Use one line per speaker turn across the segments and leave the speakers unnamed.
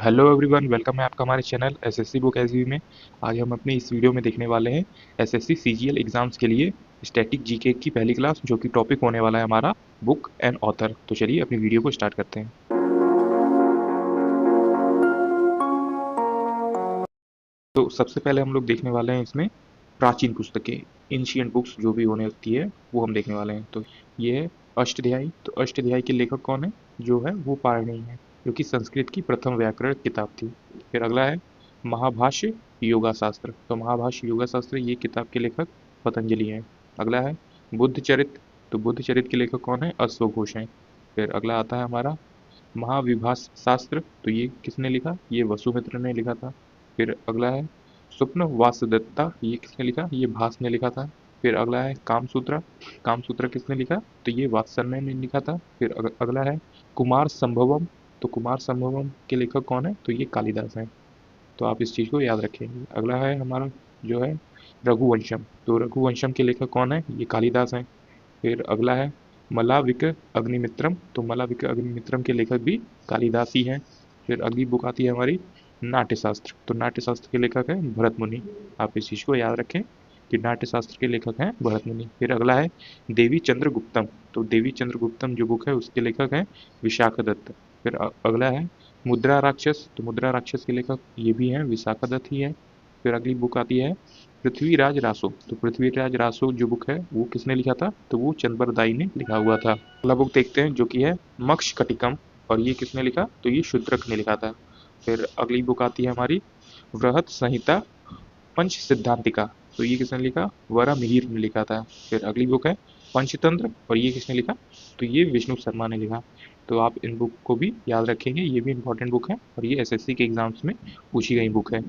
Hello everyone, welcome है आपका हमारे चैनल एसएससी बुक एसवी में। आज हम अपने इस वीडियो में देखने वाले हैं एसएससी सीजीएल एग्जाम्स के लिए स्टैटिक जीके की पहली क्लास, जो कि टॉपिक होने वाला है हमारा बुक एंड ऑथर। तो चलिए अपनी वीडियो को स्टार्ट करते हैं। तो सबसे पहले हम लोग देखने वाले हैं इसमें प्राचीन पुस्तकें, एंशिएंट बुक्स जो भी होने लगती है वो हम देखने वाले हैं। तो ये है अष्टध्यायी। तो अष्टध्यायी के लेखक कौन है? जो है वो पाणिनि है, जो कि संस्कृत की प्रथम व्याकरण किताब थी। फिर अगला है महाभाष्य योगा शास्त्र। तो महाभाष्य योगा शास्त्र ये किताब के लेखक पतंजलि हैं। अगला है बुद्ध चरित। तो बुद्ध चरित के लेखक कौन है? अश्वघोष हैं। फिर अगला आता है हमारा महाविभास शास्त्र। तो ये किसने लिखा? ये वसुमित्र ने लिखा था। फिर अगला है स्वप्न वासदत्ता। ये किसने लिखा? ये भास ने लिखा था। फिर अगला है कामसूत्रा। कामसूत्रा किसने लिखा? तो ये वात्सल्य ने लिखा था। फिर अगला है कुमार संभवम। तो कुमार संभवम के लेखक कौन है? तो ये कालिदास हैं। तो आप इस चीज़ को याद रखेंगे। अगला है हमारा जो है रघुवंशम। तो रघुवंशम के लेखक कौन है? ये कालिदास हैं। फिर अगला है मलाविक अग्निमित्रम। तो मलाविक अग्निमित्रम के लेखक भी कालिदास ही हैं। फिर अगली बुक आती है हमारी नाट्यशास्त्र। तो नाट्यशास्त्र के लेखक है भरत मुनि। आप इस चीज़ को याद रखें कि नाट्यशास्त्र के लेखक हैं भरत मुनि। फिर अगला है देवी चंद्रगुप्तम। तो देवी चंद्रगुप्तम जो बुक है उसके लेखक हैं विशाखदत्त। फिर अगला है मुद्रा राक्षस। तो मुद्रा राक्षस के लेखक ये भी हैं विशाखदत्त ही है। फिर अगली बुक आती है पृथ्वीराज रासो। तो पृथ्वीराज रासो जो बुक है वो किसने लिखा था? तो वो चंद्रबरदाई ने लिखा हुआ था। अगला बुक देखते हैं जो कि है मक्षकटिकम। और ये किसने लिखा? तो ये शूद्रक ने लिखा था। फिर अगली बुक आती है हमारी वृहत संहिता पंच सिद्धांतिका। तो ये किसने लिखा? वरामिहिर ने लिखा था। फिर अगली बुक है पंचतंत्र। और ये किसने लिखा? तो ये विष्णु शर्मा ने लिखा। तो आप इन बुक को भी याद रखेंगे, ये भी इंपॉर्टेंट बुक है और ये एसएससी के एग्जाम्स में पूछी गई बुक है।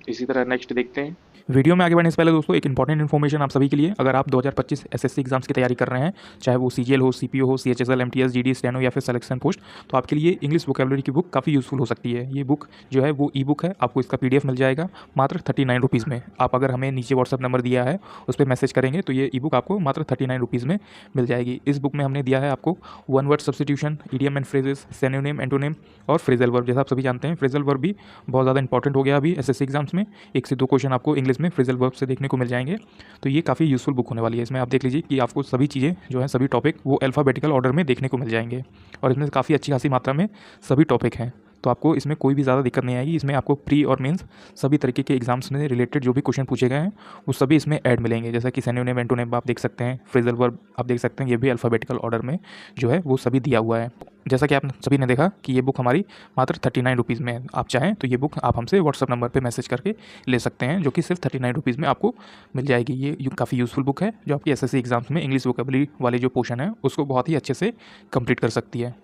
इसी तरह नेक्स्ट देखते हैं। वीडियो में आगे बढ़ने से पहले दोस्तों एक इंपॉर्टेंट इन्फॉर्मेशन आप सभी के लिए। अगर आप 2025 एसएससी एग्जाम्स की तैयारी कर रहे हैं, चाहे वो सीजीएल हो, सीपीओ हो, सीएचएसएल, एमटीएस, जीडी, स्टेनो या फिर सिलेक्शन पोस्ट, तो आपके लिए इंग्लिश वोकेबलरी की बुक काफ़ी यूजफुल हो सकती है। ये बुक जो है वो ई बुक है, आपको इसका पीडीएफ मिल जाएगा मात्र 39 रुपीज़ में। आप अगर हमें नीचे व्हाट्सअप नंबर दिया है उस पर मैसेज करेंगे तो ये ई बुक आपको मात्र 39 रुपीज़ में मिल जाएगी। इस बुक में हमने दिया है आपको one word substitution, idiom and phrases, synonym, antonym और फ्रेजल वर्ब। जैसा आप सभी जानते हैं फ्रेजल वर्ब भी बहुत ज़्यादा इंपॉर्टेंट हो गया अभी एसएससी एग्जाम्स में। 1 से 2 क्वेश्चन आपको इंग्लिश में फ्रेजल वर्ब से देखने को मिल जाएंगे। तो ये काफ़ी यूजफुल बुक होने वाली है। इसमें आप देख लीजिए कि आपको सभी चीज़ें जो है, सभी टॉपिक वो अल्फ़ाबेटिकल ऑर्डर में देखने को मिल जाएंगे और इसमें काफ़ी अच्छी खासी मात्रा में सभी टॉपिक हैं। तो आपको इसमें कोई भी ज़्यादा दिक्कत नहीं आएगी। इसमें आपको प्री और मेंस सभी तरीके के एग्जाम्स में रिलेटेड जो भी क्वेश्चन पूछे गए हैं वो सभी इसमें ऐड मिलेंगे। जैसा कि सिनोनिम, एंटोनिम आप देख सकते हैं, फ्रेजल वर्ब आप देख सकते हैं, ये भी अल्फ़ाबेटिकल ऑर्डर में जो है वो सभी दिया हुआ है। जैसा कि आप सभी ने देखा कि ये बुक हमारी मात्र 39 रुपीज़ में है। आप चाहें तो ये बुक आप हमसे व्हाट्सअप नंबर पे मैसेज करके ले सकते हैं, जो कि सिर्फ 39 रुपीज़ में आपको मिल जाएगी। ये काफ़ी यूज़फुल बुक है जो आपकी एसएससी एग्जाम्स में इंग्लिश वोकेबलरी वाले जो पोर्शन है उसको बहुत ही अच्छे से कंप्लीट कर सकती है।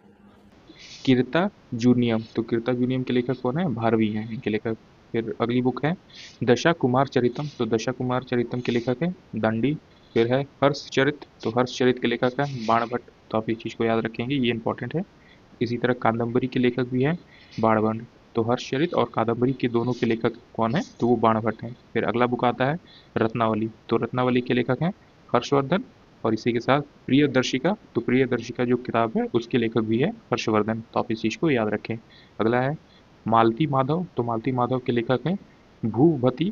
कीर्ता जूनियम। तो कीर्ता जूनियम के लेखक कौन है? भारवी हैं इनके लेखक। फिर अगली बुक है दशा कुमार चरितम। तो दशा कुमार चरितम के लेखक है दांडी। फिर है हर्षचरित। तो हर्षचरित के लेखक है बाणभट्ट। तो आप इस चीज़ को याद रखेंगे, ये इंपॉर्टेंट है। इसी तरह कादम्बरी के लेखक भी हैं बाणभट्ट। तो हर्षचरित और कादम्बरी के दोनों के लेखक कौन है? तो वो बाणभट्ट हैं। फिर अगला बुक आता है रत्नावली। तो रत्नावली के लेखक हैं हर्षवर्धन और इसी के साथ प्रियदर्शिका। तो प्रियदर्शिका जो किताब है उसके लेखक भी है हर्षवर्धन। तो आप इस चीज़ को याद रखें। अगला है मालती माधव। तो मालती माधव के लेखक हैं भूभति।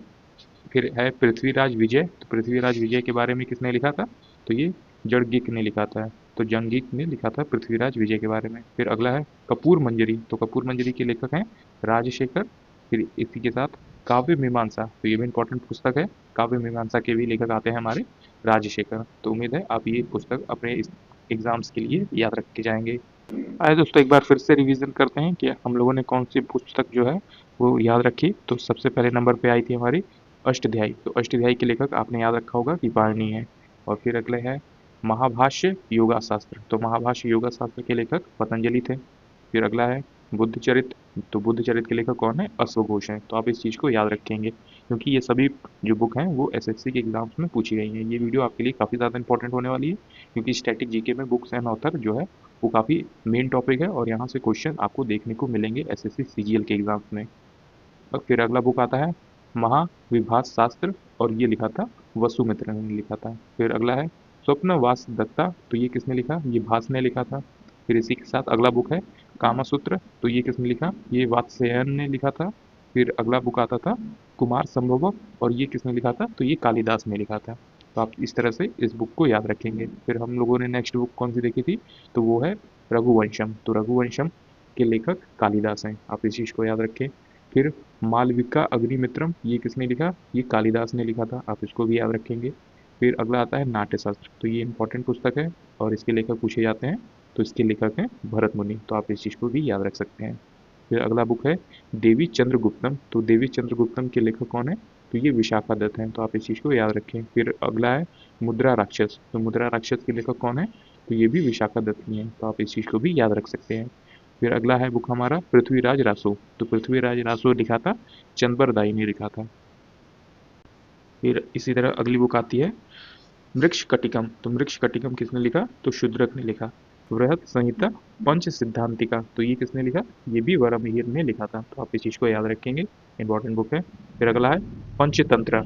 फिर है पृथ्वीराज विजय। तो पृथ्वीराज विजय के बारे में किसने लिखा था? तो ये जड़गिक ने लिखा था। तो जंगिक ने लिखा था पृथ्वीराज विजय के बारे में। फिर अगला है कपूर मंजरी। तो कपूर मंजरी के लेखक हैं राजशेखर। फिर इसी के साथ काव्य मीमांसा। तो ये भी इंपॉर्टेंट पुस्तक है। काव्य मीमांसा के भी लेखक आते हैं हमारे राजशेखर। तो उम्मीद है आप ये पुस्तक अपने इस एग्जाम्स के लिए याद रख के जाएंगे। आइए दोस्तों एक बार फिर से रिवीजन करते हैं कि हम लोगों ने कौन सी पुस्तक जो है वो याद रखी। तो सबसे पहले नंबर पे आई थी हमारी अष्टध्यायी। तो अष्टध्यायी के लेखक आपने याद रखा होगा कि पाणिनि है। और फिर अगले है महाभाष्य योगा शास्त्र। तो महाभाष्य योगा शास्त्र के लेखक पतंजलि थे। फिर अगला है बुद्ध चरित। तो बुद्ध चरित के लेखक कौन है? अश्वघोष हैं। तो आप इस चीज़ को याद रखेंगे क्योंकि ये सभी जो बुक हैं वो एसएससी के एग्जाम्स में पूछी गई हैं। ये वीडियो आपके लिए काफ़ी ज़्यादा इंपॉर्टेंट होने वाली है क्योंकि स्टैटिक जीके में बुक्स एंड ऑथर जो है वो काफ़ी मेन टॉपिक है और यहाँ से क्वेश्चन आपको देखने को मिलेंगे एसएससी सीजीएल के एग्जाम्स में। और फिर अगला बुक आता है महाविभास शास्त्र और ये लिखा था वसुमित्र ने लिखा था। फिर अगला है स्वप्न वास दत्ता। तो ये किसने लिखा? ये भास ने लिखा था। फिर इसी के साथ अगला बुक है कामासूत्र, तो ये किसने लिखा, ये वात्स्यायन ने लिखा था। फिर अगला बुक आता था कुमार संभव, और ये किसने लिखा था, तो ये कालिदास ने लिखा था। तो आप इस तरह से इस बुक को याद रखेंगे। फिर हम लोगों ने नेक्स्ट बुक कौन सी देखी थी, तो वो है रघुवंशम। तो रघुवंशम के लेखक कालिदास हैं, आप इस चीज़ को याद रखें। फिर मालविका अग्निमित्रम, ये किसने लिखा, ये कालिदास ने लिखा था, आप इसको भी याद रखेंगे। फिर अगला आता है नाट्यशास्त्र, तो ये इंपॉर्टेंट पुस्तक है और इसके लेखक पूछे जाते हैं, तो इसके लेखक हैं भरत मुनि, तो आप इस चीज़ को भी याद रख सकते हैं। फिर अगला बुक है देवी चंद्रगुप्तम, तो देवी चंद्रगुप्तम के लेखक कौन है, तो ये विशाखा दत्त हैं, तो आप इस चीज़ को याद रखें। फिर अगला है मुद्रा राक्षस, तो मुद्रा राक्षस के लेखक कौन है, तो ये भी विशाखा दत्त ही हैं, तो आप इस चीज़ को भी याद रख सकते हैं। फिर अगला है बुक हमारा पृथ्वीराज रासो, तो पृथ्वीराज रासो लिखा था चंद्रबरदाई ने लिखा था। फिर इसी तरह अगली बुक आती है मृक्ष कटिकम, तो मृक्ष कटिकम किसने लिखा, तो शूद्रक ने लिखा। बृहत संहिता पंच सिद्धांतिका, तो ये किसने लिखा, ये भी वराहमिहिर ने लिखा था, तो आप इस चीज़ को याद रखेंगे, इंपॉर्टेंट बुक है। फिर अगला है पंचतंत्र,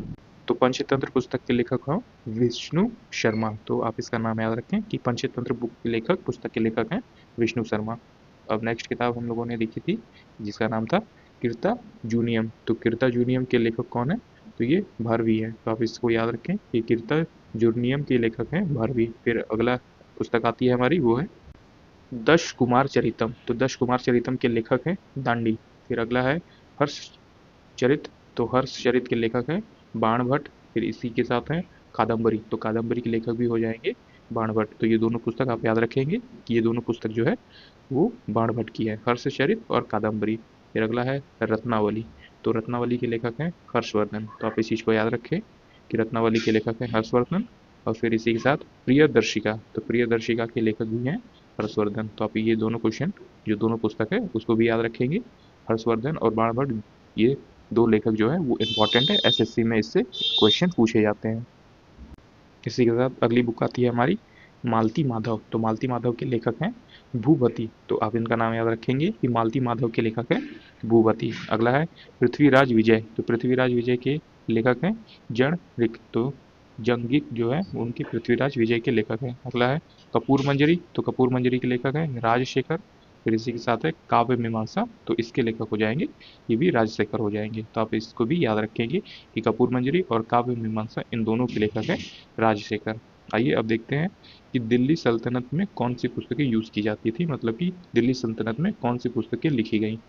तो पंचतंत्र पुस्तक के लेखक हो विष्णु शर्मा, तो आप इसका नाम याद रखें कि पंचतंत्र बुक के लेखक, पुस्तक के लेखक हैं विष्णु शर्मा। अब नेक्स्ट किताब हम लोगों ने देखी थी जिसका नाम था कीर्ता जूनियम, तो कीर्ता जूनियम के लेखक कौन है, तो ये भारवी है, तो आप इसको याद रखें कि कीर्ता जूनियम के लेखक हैं भारवी। फिर अगला पुस्तक आती है हमारी, वो है दश कुमार चरितम, तो दश कुमार चरितम के लेखक हैं दांडी। फिर अगला है हर्ष चरित, तो हर्ष चरित के लेखक हैं बाण भट्ट। फिर इसी के साथ हैं कादम्बरी, तो कादम्बरी के लेखक भी हो जाएंगे बाण भट्ट, तो ये दोनों पुस्तक आप याद रखेंगे कि ये दोनों पुस्तक जो है वो बाण भट्ट की है, हर्ष चरित और कादम्बरी। फिर अगला है रत्नावली, तो रत्नावली के लेखक हैं हर्षवर्धन, तो आप इस चीज़ को याद रखें कि रत्नावली के लेखक हैं हर्षवर्धन। और फिर इसी के साथ प्रियदर्शिका, तो प्रियदर्शिका के लेखक भी हैं हर्षवर्धन, तो आप ये दोनों क्वेश्चन, जो दोनों पुस्तक है उसको भी याद रखेंगे। हर्षवर्धन और बाण भट्ट, ये दो लेखक जो है वो इम्पॉर्टेंट है, एसएससी में इससे क्वेश्चन पूछे जाते हैं। इसी के साथ अगली बुक आती है हमारी मालती माधव, तो मालती माधव के लेखक हैं भूपति, तो आप इनका नाम याद रखेंगे कि मालती माधव के लेखक हैं भूपति। अगला है पृथ्वीराज विजय, तो पृथ्वीराज विजय के लेखक हैं जन, तो जंगिक जो है उनके पृथ्वीराज विजय के लेखक हैं। अगला है कपूर मंजरी, तो कपूर मंजरी के लेखक हैं राजशेखर। फिर इसी के साथ है काव्य मीमांसा, तो इसके लेखक हो जाएंगे, ये भी राजशेखर हो जाएंगे, तो आप इसको भी याद रखेंगे कि कपूर मंजरी और काव्य मीमांसा इन दोनों के लेखक हैं राजशेखर। आइए अब देखते हैं कि दिल्ली सल्तनत में कौन सी पुस्तकें यूज़ की जाती थी, मतलब कि दिल्ली सल्तनत में कौन सी पुस्तकें लिखी गई।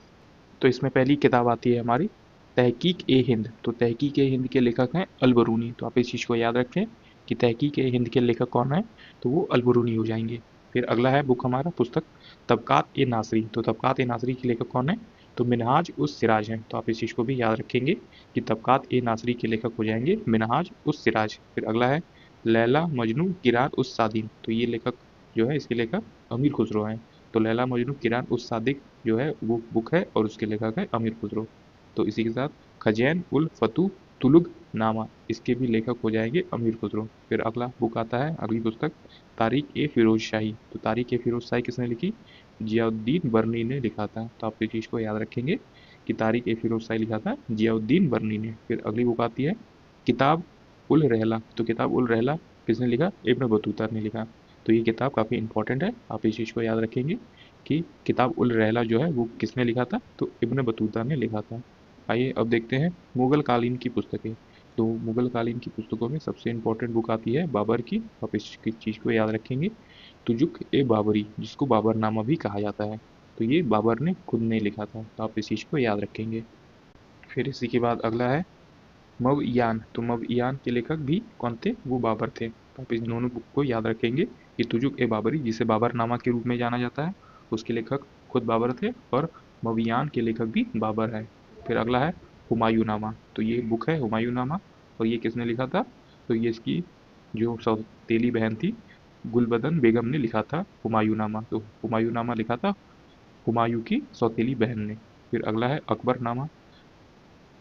तो इसमें पहली किताब आती है हमारी तहकीक ए हिंद, तो तहकीक ए हिंद के लेखक हैं अलबरूनी, तो आप इस चीज़ को याद रखें कि तहकीक ए हिंद के लेखक कौन है, तो वो अलबरूनी हो जाएंगे। फिर अगला है बुक हमारा पुस्तक तबकात ए नासरी, तो तबकात ए नासरी के लेखक कौन है, तो मिनहाज उस सिराज हैं, तो आप इस चीज़ को भी याद रखेंगे कि तबकात ए नासरी के लेखक हो जाएंगे मिनहाज उस सिराज। फिर अगला है लैला मजनू किरात उस सादिक, तो ये लेखक जो है इसके लेखक अमीर खुसरो हैं, तो लैला मजनू किरात उस सादिक जो है वो बुक है और उसके लेखक है अमीर खुसरो। तो इसी के साथ खजैन उल फतू तुलुग नामा, इसके भी लेखक हो जाएंगे अमीर खुसरो। फिर अगला बुक आता है, अगली पुस्तक तारिक ए फिरोज शाही, तो तारिक ए फिरोज शाही किसने लिखी, जियाउद्दीन बर्नी ने लिखा था, तो आप इस चीज़ को याद रखेंगे कि तारिक ए फिरोज शाही लिखा था जियाउद्दीन बर्नी ने। फिर अगली बुक आती है किताब उल रहला, तो किताब उल रहला किसने लिखा, इब्न बतूता ने लिखा, तो ये किताब काफ़ी इंपॉर्टेंट है, आप इस चीज़ को याद रखेंगे कि किताब उल रहला जो है वो किसने लिखा था, तो इब्न बतूता ने लिखा था। आइए अब देखते हैं मुगल कालीन की पुस्तकें, तो मुगल कालीन की पुस्तकों में सबसे इंपॉर्टेंट बुक आती है बाबर की, आप इस चीज़ को याद रखेंगे। तुजुक ए बाबरी, जिसको बाबरनामा भी कहा जाता है, तो ये बाबर ने खुद ने लिखा था, तो आप इस चीज़ को याद रखेंगे। फिर इसी के बाद अगला है मवइयान, तो मवइयान के लेखक भी कौन थे, वो बाबर थे, तो आप इस दोनों बुक को याद रखेंगे कि तुजुक ए बाबरी, जिसे बाबरनामा के रूप में जाना जाता है, उसके लेखक खुद बाबर थे और मवइयान के लेखक भी बाबर है। फिर अगला है हुमायूंनामा, तो ये बुक है हुमायूंनामा, और ये किसने लिखा था, तो ये इसकी जो सौतेली बहन थी गुलबदन बेगम ने लिखा था हुमायूंनामा, तो हुमायूंनामा लिखा था हुमायूं की सौतेली बहन ने। फिर अगला है अकबरनामा,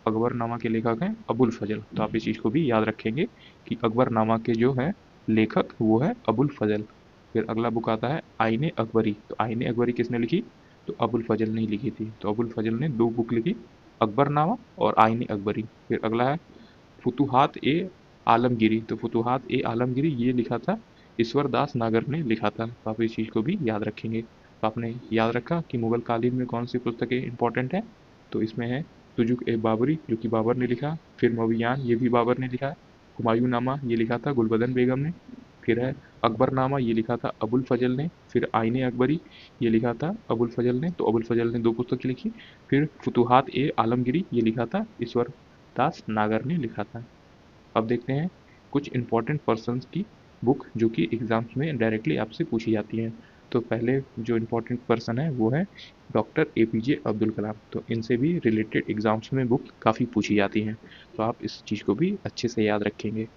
अकबरनामा के लेखक हैं अबुल फजल, तो आप इस चीज़ को भी याद रखेंगे कि अकबरनामा के जो है लेखक वो है अबुल फजल। फिर अगला बुक आता है आईने अकबरी, तो आईने अकबरी किसने लिखी, तो अबुल फजल ने लिखी थी, तो अबुल फजल ने दो बुक लिखी, अकबरनामा और आईने अकबरी। फिर अगला है फुतुहात ए आलमगिरी, तो फुतुहात ए आलमगिरी ये लिखा था ईश्वर दास नागर ने लिखा था, तो आप इस चीज़ को भी याद रखेंगे। तो आपने याद रखा कि मुगल कालीन में कौन सी पुस्तकें इंपॉर्टेंट है, तो इसमें है तुजुक ए बाबरी जो कि बाबर ने लिखा, फिर मवियान ये भी बाबर ने लिखा है, हुमायूं नामा ये लिखा था गुलबदन बेगम ने, फिर है अकबरनामा ये लिखा था अबुल फजल ने, फिर आईने अकबरी ये लिखा था अबुल फजल ने, तो अबुल फजल ने 2 पुस्तकें लिखी, फिर फुतुहात ए आलमगीरी ये लिखा था ईश्वर दास नागर ने लिखा था। अब देखते हैं कुछ इंपॉर्टेंट पर्सन्स की बुक जो कि एग्जाम्स में डायरेक्टली आपसे पूछी जाती हैं। तो पहले जो इंपॉर्टेंट पर्सन है वो है डॉक्टर एपीजे अब्दुल कलाम, तो इनसे भी रिलेटेड एग्जाम्स में बुक काफ़ी पूछी जाती हैं, तो आप इस चीज़ को भी अच्छे से याद रखेंगे।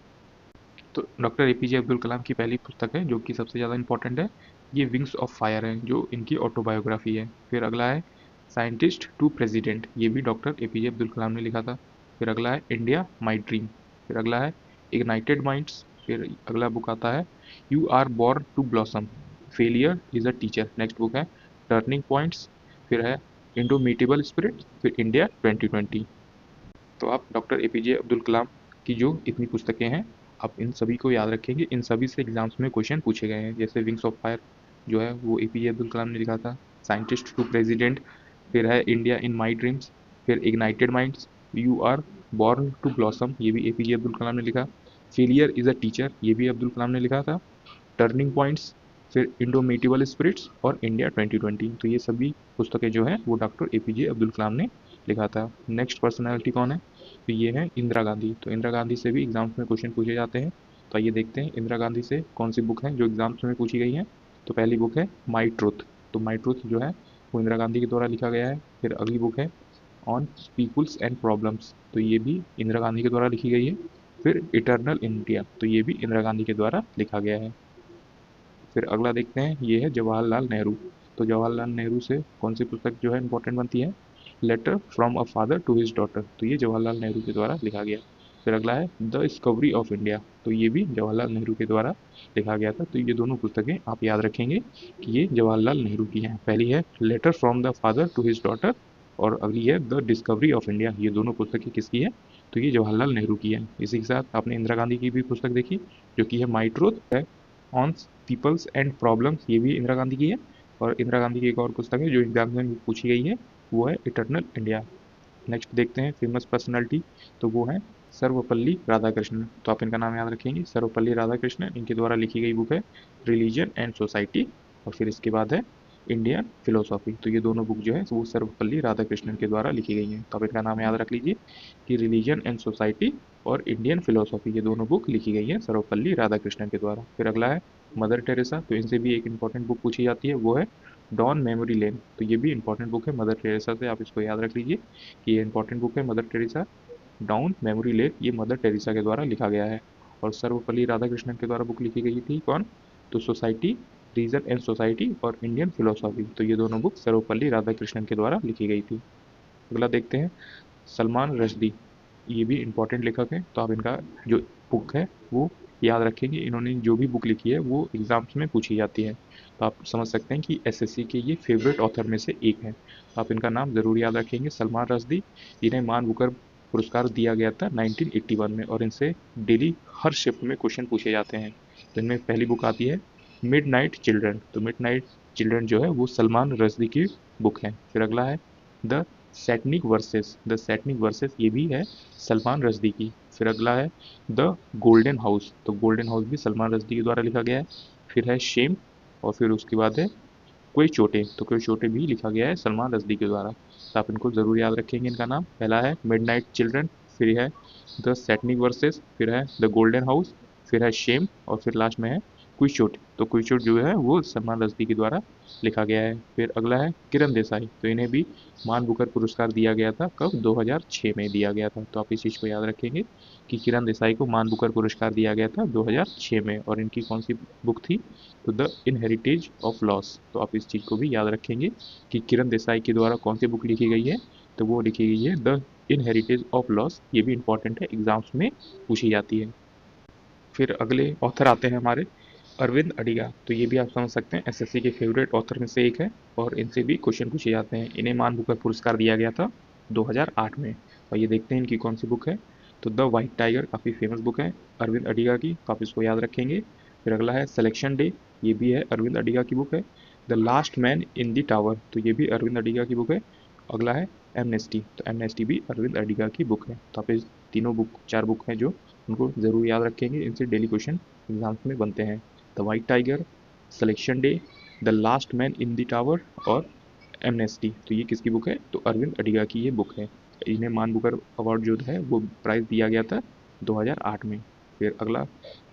तो डॉक्टर एपीजे अब्दुल कलाम की पहली पुस्तक है जो कि सबसे ज़्यादा इंपॉर्टेंट है, ये विंग्स ऑफ फायर है जो इनकी ऑटोबायोग्राफी है। फिर अगला है साइंटिस्ट टू प्रेसिडेंट, ये भी डॉक्टर एपीजे अब्दुल कलाम ने लिखा था। फिर अगला है इंडिया माई ड्रीम। फिर अगला है इग्नाइटेड माइंड्स। फिर अगला बुक आता है you are born to blossom, failure is a teacher. Next book है टर्निंग पॉइंट्स। फिर है इंडोमिटेबल स्पिरिट। फिर इंडिया 2020। तो आप डॉक्टर एपीजे अब्दुल कलाम की जो इतनी पुस्तकें हैं आप इन सभी को याद रखेंगे, इन सभी से एग्जाम्स में क्वेश्चन पूछे गए हैं। जैसे विंग्स ऑफ फायर जो है वो एपीजे अब्दुल कलाम ने लिखा था, साइंटिस्ट टू प्रेसिडेंट, फिर है इंडिया इन माई ड्रीम्स, फिर ignited minds, you are born to blossom ये भी एपीजे अब्दुल कलाम ने लिखा, फेलियर इज अ टीचर ये भी अब्दुल कलाम ने लिखा था, टर्निंग पॉइंट्स, फिर इंडोमिटेबल स्पिरिट्स और इंडिया 2020। तो ये सभी पुस्तकें जो हैं वो डॉक्टर एपीजे अब्दुल कलाम ने लिखा था। नेक्स्ट पर्सनैलिटी कौन है, तो ये है इंदिरा गांधी। तो इंदिरा गांधी से भी एग्जाम्स में क्वेश्चन पूछे जाते हैं। तो आइए देखते हैं इंदिरा गांधी से कौन सी बुक है जो एग्जाम्स में पूछी गई है। तो पहली बुक है माई ट्रूथ, तो माई ट्रूथ जो है वो इंदिरा गांधी के द्वारा लिखा गया है। फिर अगली बुक है ऑन पीपुल्स एंड प्रॉब्लम्स, तो ये भी इंदिरा गांधी के द्वारा लिखी गई है। फिर इटर्नल इंडिया, तो ये भी इंदिरा गांधी के द्वारा लिखा गया है। फिर अगला देखते हैं ये है जवाहरलाल नेहरू। तो जवाहरलाल नेहरू से कौन सी पुस्तक जो है इंपॉर्टेंट बनती है, letter from a father to his daughter, तो ये जवाहरलाल नेहरू के द्वारा लिखा गया। फिर अगला है द डिस्कवरी ऑफ इंडिया, तो ये भी जवाहरलाल नेहरू के द्वारा लिखा गया था। तो ये दोनों पुस्तकें आप याद रखेंगे कि ये जवाहरलाल नेहरू की हैं। पहली है letter from the father to his daughter और अगली है द डिस्कवरी ऑफ इंडिया, ये दोनों पुस्तकें किसकी है, तो ये जवाहरलाल नेहरू की है। इसी के साथ आपने इंदिरा गांधी की भी पुस्तक देखी जो कि है माई ट्रूथ है, ऑन पीपल्स एंड प्रॉब्लम्स ये भी इंदिरा गांधी की है। और इंदिरा गांधी की एक और पुस्तक है जो एग्जाम में पूछी गई है, वो है इटर्नल इंडिया। नेक्स्ट देखते हैं फेमस पर्सनालिटी, तो वो है सर्वपल्ली राधाकृष्णन। तो आप इनका नाम याद रखेंगे, सर्वपल्ली राधाकृष्णन, इनके द्वारा लिखी गई बुक है रिलीजन एंड सोसाइटी, और फिर इसके बाद है इंडियन फिलोसॉफी। तो ये दोनों बुक जो है वो सर्वपल्ली राधाकृष्णन के द्वारा लिखी गई हैं। तो आप इनका नाम याद रख लीजिए कि रिलीजन एंड सोसाइटी और इंडियन फिलोसॉफी ये दोनों बुक लिखी गई हैं सर्वपल्ली राधाकृष्णन के द्वारा। फिर अगला है मदर टेरेसा, तो इनसे भी एक इंपॉर्टेंट बुक पूछी जाती है, वो है डॉन मेमोरी लेन। तो ये भी इंपॉर्टेंट बुक है मदर टेरेसा से, आप इसको याद रख लीजिए कि ये इंपॉर्टेंट बुक है mother Teresa. Down memory lane ये मदर टेरेसा के द्वारा लिखा गया है। और सर्वपल्ली राधाकृष्णन के द्वारा बुक लिखी गई थी कौन, तो सोसाइटी, रीजन एंड सोसाइटी और इंडियन फिलोसॉफी, तो ये दोनों बुक सर्वपल्ली राधाकृष्णन के द्वारा लिखी गई थी। अगला देखते हैं सलमान रश्दी, ये भी इंपॉर्टेंट लेखक हैं, तो आप इनका जो बुक है वो याद रखेंगे। इन्होंने जो भी बुक लिखी है वो एग्जाम्स में पूछी जाती है, तो आप समझ सकते हैं कि एसएससी के ये फेवरेट ऑथर में से एक हैं। तो आप इनका नाम ज़रूर याद रखेंगे, सलमान रश्दी। इन्हें मान बुकर पुरस्कार दिया गया था 1981 में, और इनसे डेली हर शिफ्ट में क्वेश्चन पूछे जाते हैं। तो इनमें पहली बुक आती है मिड नाइट चिल्ड्रन, तो मिड नाइट चिल्ड्रन जो है वो सलमान रश्दी की बुक है। फिर अगला है the Satanic versus, the Satanic versus ये भी है सलमान रश्दी की। फिर अगला है द गोल्डन हाउस, तो गोल्डन हाउस भी सलमान रश्दी के द्वारा लिखा गया है। फिर है शेम, और फिर उसके बाद है कोई चोटे, तो कोई चोटे भी लिखा गया है सलमान रश्दी के द्वारा। तो आप इनको ज़रूर याद रखेंगे, इनका नाम पहला है मिडनाइट चिल्ड्रन, फिर है द सैटनिक वर्सेस, फिर है द गोल्डन हाउस, फिर है शेम, और फिर लास्ट में है क्विक शॉट। तो क्विक शॉट जो है वो सलमान रश्दी के द्वारा लिखा गया है। फिर अगला है किरण देसाई, तो इन्हें भी मान बुकर पुरस्कार दिया गया था, कब, 2006 में दिया गया था। तो आप इस चीज़ को याद रखेंगे कि किरण देसाई को मान बुकर पुरस्कार दिया गया था 2006 में, और इनकी कौन सी बुक थी, तो द इनहेरिटेज ऑफ लॉस। तो आप इस चीज़ को भी याद रखेंगे कि किरण देसाई के द्वारा कौन सी बुक लिखी गई है, तो वो लिखी गई है द इनहेरिटेज ऑफ लॉस, ये भी इंपॉर्टेंट है एग्जाम्स में पूछी जाती है। फिर अगले ऑथर आते हैं हमारे अरविंद अडिगा, तो ये भी आप समझ सकते हैं एसएससी के फेवरेट ऑथर में से एक है, और इनसे भी क्वेश्चन पूछे जाते हैं। इन्हें मान बुकर पुरस्कार दिया गया था 2008 में। और ये देखते हैं इनकी कौन सी बुक है, तो द वाइट टाइगर काफ़ी फेमस बुक है अरविंद अडिगा की, तो आप इसको याद रखेंगे। फिर अगला है सिलेक्शन डे, ये भी है अरविंद अडिगा की बुक है। The last man in the tower, तो ये भी अरविंद अडिगा की बुक है। अगला है एमनेस्टी, तो एमनेस्टी भी अरविंद अडिगा की बुक है। तो आप इस तीनों बुक, 4 बुक हैं जो उनको ज़रूर याद रखेंगे, इनसे डेली क्वेश्चन एग्जाम्स में बनते हैं। The white tiger, selection day, the last man in the tower और एमनेस्टी, तो ये किसकी बुक है? तो अरविंद अडिगा की ये बुक है। इन्हें मान बुकर अवार्ड जो है वो प्राइज़ दिया गया था 2008 में। फिर अगला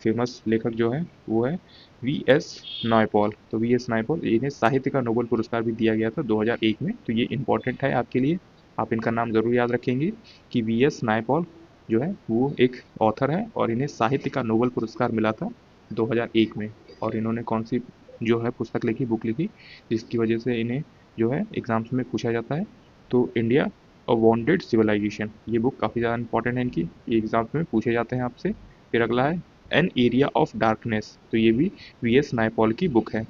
फेमस लेखक जो है वो है वी एस नायपॉल, तो वी एस नायपॉल, इन्हें साहित्य का नोबेल पुरस्कार भी दिया गया था 2001 में। तो ये इंपॉर्टेंट है आपके लिए, आप इनका नाम ज़रूर याद रखेंगे कि वी एस नायपॉल जो है वो एक ऑथर है और इन्हें साहित्य का नोबेल पुरस्कार मिला था 2001 में। और इन्होंने कौन सी जो है पुस्तक लिखी, बुक लिखी, जिसकी वजह से इन्हें जो है एग्जाम्स में पूछा जाता है, तो इंडिया अ वॉन्टेड सिविलाइजेशन, ये बुक काफ़ी ज़्यादा इंपॉर्टेंट है इनकी, ये एग्जाम्स में पूछे जाते हैं आपसे। फिर अगला है एन एरिया ऑफ डार्कनेस, तो ये भी वी एस नायपॉल की बुक है।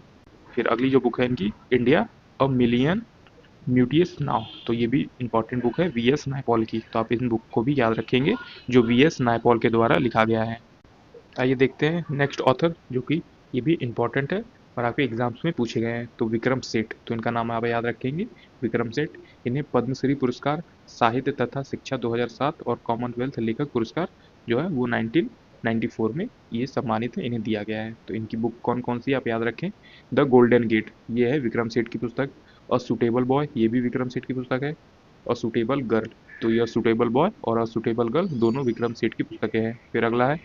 फिर अगली जो बुक है इनकी इंडिया अ मिलियन म्यूटियस नाउ, तो ये भी इंपॉर्टेंट बुक है वी एस नायपॉल की, तो आप इन बुक को भी याद रखेंगे जो वी एस नायपॉल के द्वारा लिखा गया है। आइए देखते हैं नेक्स्ट ऑथर, जो कि ये भी इम्पॉर्टेंट है और आपके एग्जाम्स में पूछे गए हैं, तो विक्रम सेठ, तो इनका नाम आप याद रखेंगे, विक्रम सेठ। इन्हें पद्मश्री पुरस्कार साहित्य तथा शिक्षा 2007 और कॉमनवेल्थ लेखक पुरस्कार जो है वो 1994 में ये सम्मानित है, इन्हें दिया गया है। तो इनकी बुक कौन कौन सी आप याद रखें? द गोल्डन गेट, ये है विक्रम सेठ की पुस्तक। अ सुटेबल बॉय, ये भी विक्रम सेठ की पुस्तक है। अ सुटेबल गर्ल, तो ये सुटेबल बॉय और अ सुटेबल गर्ल दोनों विक्रम सेठ की पुस्तकें हैं। फिर अगला है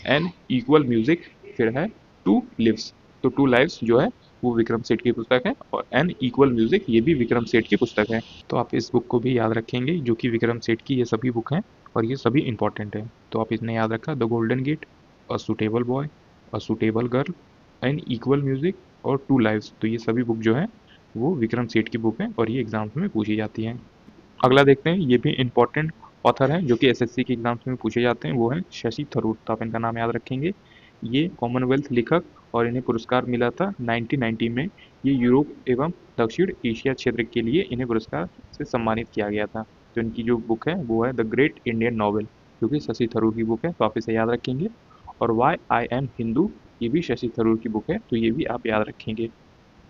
एन इक्वल म्यूजिक, फिर है टू लिव्स, तो टू लाइव्स जो है वो विक्रम सेठ की पुस्तक है और एन इक्वल म्यूजिक ये भी विक्रम सेठ की पुस्तक है। तो आप इस बुक को भी याद रखेंगे, जो कि विक्रम सेठ की ये सभी बुक हैं और ये सभी इंपॉर्टेंट है। तो आप इसने याद रखा, the golden gate, a suitable boy, a suitable girl, an equal music और टू लाइव्स, तो ये सभी बुक जो है वो विक्रम सेठ की बुक है और ये एग्जाम्स में पूछी जाती हैं। अगला देखते हैं, ये भी इंपॉर्टेंट ऑथर है जो कि एसएससी के एग्जाम्स में पूछे जाते हैं, वो है शशि थरूर, तो आप इनका नाम याद रखेंगे। ये कॉमनवेल्थ लेखक और इन्हें पुरस्कार मिला था 1990 में। ये यूरोप एवं दक्षिण एशिया क्षेत्र के लिए इन्हें पुरस्कार से सम्मानित किया गया था। तो इनकी जो बुक है वो है द ग्रेट इंडियन नॉवल, जो कि शशि थरूर की बुक है, तो आप इसे याद रखेंगे। और वाई आई एम हिंदू, ये भी शशि थरूर की बुक है, तो ये भी आप याद रखेंगे।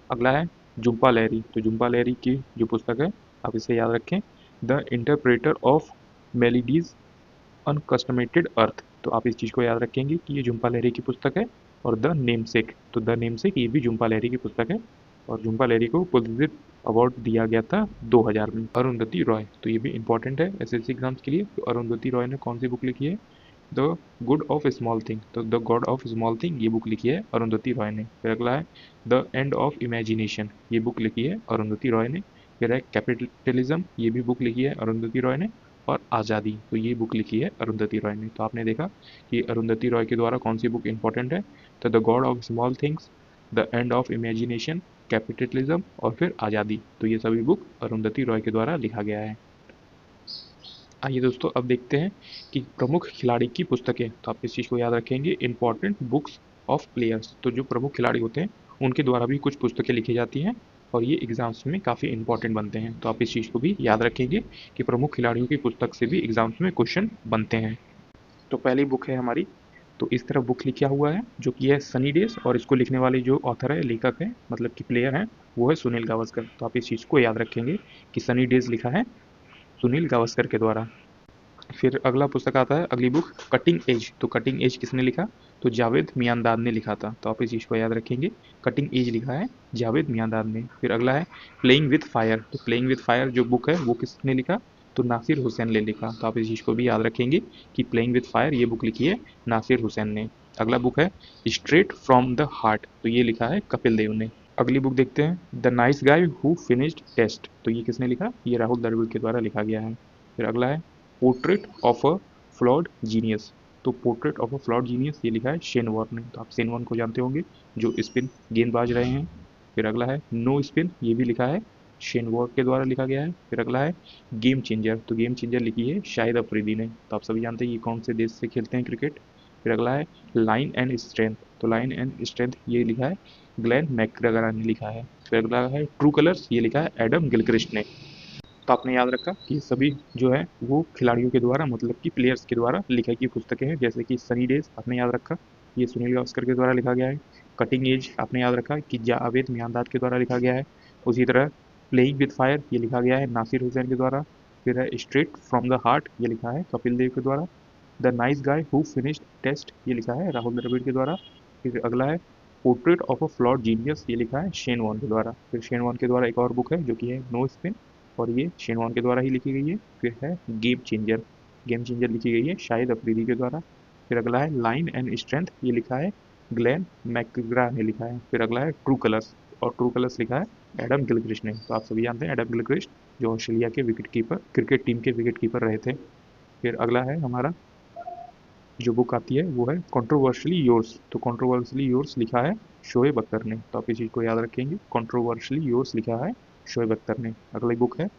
अगला है झुम्पा लहरी, तो झुम्पा लहरी की जो पुस्तक है आप इसे याद रखें, द इंटरप्रेटर ऑफ मेलिडीज अनकस्टमेटेड अर्थ, तो आप इस चीज़ को याद रखेंगे कि ये झुम्पा लहरी की पुस्तक है। और द नेमसेक, तो द नेमसेक ये भी झुम्पा लहरी की पुस्तक है और झुम्पा लहरी को पुलित्जर अवार्ड दिया गया था 2000 में। अरुंधति रॉय, तो ये भी इंपॉर्टेंट है एसएससी एग्जाम्स के लिए। तो अरुंधति रॉय ने कौन सी बुक लिखी है? The good of small thing, तो the God of small thing ये बुक लिखी है अरुंधति रॉय ने। फिर अगला है द एंड ऑफ इमेजिनेशन, ये बुक लिखी है अरुंधति रॉय ने। फिर है कैपिटलिज्म, ये भी बुक लिखी है अरुंधति रॉय ने। और आज़ादी, तो ये बुक लिखी है अरुंधति रॉय ने। तो आपने देखा कि अरुंधति रॉय के द्वारा कौन सी बुक इंपॉर्टेंट है, तो the God of small things, the end of imagination, capitalism और फिर आज़ादी, तो ये सभी बुक अरुंधति रॉय के द्वारा लिखा गया है। आइए दोस्तों अब देखते हैं कि प्रमुख खिलाड़ी की पुस्तकें, तो आप इस चीज़ को याद रखेंगे, इंपॉर्टेंट बुक्स ऑफ प्लेयर्स, तो जो प्रमुख खिलाड़ी होते हैं उनके द्वारा भी कुछ पुस्तकें लिखी जाती हैं और ये एग्जाम्स में काफ़ी इंपॉर्टेंट बनते हैं। तो आप इस चीज़ को भी याद रखेंगे कि प्रमुख खिलाड़ियों की पुस्तक से भी एग्जाम्स में क्वेश्चन बनते हैं। तो पहली बुक है हमारी, तो इस तरफ बुक लिखा हुआ है जो कि है सनी डेज, और इसको लिखने वाले जो ऑथर है, लेखक है, मतलब कि प्लेयर हैं, वो है सुनील गावस्कर। तो आप इस चीज़ को याद रखेंगे कि सनी डेज लिखा है सुनील गावस्कर के द्वारा। फिर अगला पुस्तक आता है, अगली बुक कटिंग एज, तो कटिंग एज किसने लिखा? तो जावेद मियांदाद ने लिखा था। तो आप इस चीज़ को याद रखेंगे, कटिंग एज लिखा है जावेद मियांदाद ने। फिर अगला है प्लेइंग विथ फायर, तो प्लेइंग विथ फायर जो बुक है वो किसने लिखा? तो नासिर हुसैन ने लिखा। तो आप इस चीज़ को भी याद रखेंगे कि प्लेइंग विथ फायर ये बुक लिखी है नासिर हुसैन ने। अगला बुक है स्ट्रेट फ्रॉम द हार्ट, तो ये लिखा है कपिल देव ने। अगली बुक देखते हैं, the nice guy who finished test, तो ये किसने लिखा? ये राहुल द्रविड़ के द्वारा लिखा गया है। फिर अगला है portrait of a flawed genius, तो portrait of a flawed genius ये लिखा है शेन वॉर्न ने। तो आप शेन वॉर्न को जानते होंगे जो स्पिन गेंदबाज रहे हैं। फिर अगला है नो स्पिन, ये भी लिखा है शेन वॉर्न के द्वारा लिखा गया है। फिर अगला है गेम चेंजर, तो गेम चेंजर लिखी है शाहिद अफरीदी ने। तो आप सभी जानते हैं ये कौन से देश से खेलते हैं क्रिकेट। फिर अगला है लाइन एंड स्ट्रेंथ, तो लाइन एंड स्ट्रेंथ ये लिखा है ग्लेन मैकग्रेगर ने लिखा है। फिर अगला है ट्रू कलर्स, ये लिखा है एडम गिलक्रिस्ट ने। तो आपने याद रखा कि सभी जो है वो खिलाड़ियों के द्वारा, मतलब कि प्लेयर्स के द्वारा लिखाई की पुस्तकें हैं, जैसे कि सनी डेज आपने याद रखा ये सुनील गावस्कर के द्वारा लिखा गया है। कटिंग एज आपने याद रखा कि जावेद मियांदाद के द्वारा लिखा गया है। उसी तरह प्लेइंग विद फायर ये लिखा गया है नासिर हुसैन के द्वारा। फिर है स्ट्रेट फ्रॉम द हार्ट ये लिखा है कपिल देव के द्वारा। The nice guy who finished test ये लिखा है राहुल द्रविड़ के द्वारा। फिर अगला है portrait of a flawed genius ये लिखा है शेन वॉर्न के द्वारा। फिर शेन वॉर्न के द्वारा एक और बुक है जो कि है नो स्पिन, और ये शेन वॉर्न के द्वारा ही लिखी गई है। फिर है गेम चेंजर लिखी गई है शाहिद अफरीदी के द्वारा। फिर अगला है लाइन एंड स्ट्रेंथ ये लिखा है ग्लेन मैकग्रा ने लिखा है। फिर अगला है ट्रू कलर्स, और ट्रू कलर्स लिखा है एडम गिलक्रिस्ट ने। तो आप सभी जानते हैं एडम गिलक्रिस्ट जो ऑस्ट्रेलिया के विकेट कीपर, क्रिकेट टीम के विकेट कीपर रहे थे। फिर अगला है हमारा जो बुक आती है वो है कंट्रोवर्शियली योर्स। तो कंट्रोवर्शियली योर्स लिखा है शोएब अख्तर ने, तो आप इस चीज़ को याद रखेंगे, कंट्रोवर्शियली योर्स लिखा है शोएब अख्तर ने। अगली बुक है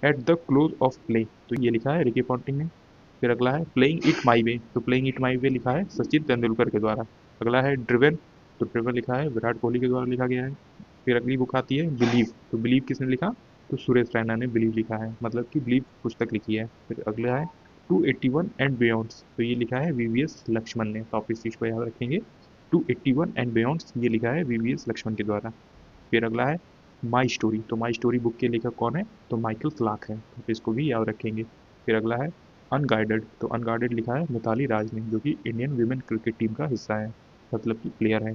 at the close of play, तो ये लिखा है रिकी पॉन्टिंग ने। फिर अगला है प्लेइंग इट माई वे, तो प्लेइंग इट माई वे लिखा है सचिन तेंदुलकर के द्वारा। अगला है ड्रिवन, तो ड्रिवन लिखा है विराट कोहली के द्वारा लिखा गया है। फिर अगली बुक आती है बिलीव, तो बिलीव किसने लिखा, तो सुरेश रैना ने बिलीव लिखा है, मतलब कि बिलीव पुस्तक लिखी है। फिर अगला है 281 एंड बियॉन्ड्स, तो ये लिखा है वीवीएस लक्ष्मण ने, तो आप इस चीज़ को याद रखेंगे। 281 एंड बियॉन्ड्स ये लिखा है वीवीएस लक्ष्मण के द्वारा। फिर अगला है माई स्टोरी, तो माई स्टोरी बुक के लेखक कौन है, तो माइकल क्लार्क है, तो इसको भी याद रखेंगे। फिर अगला है अनगाइडेड, तो अनगाइडेड लिखा है मिताली राज ने जो कि इंडियन वीमेन क्रिकेट टीम का हिस्सा है, मतलब कि प्लेयर है।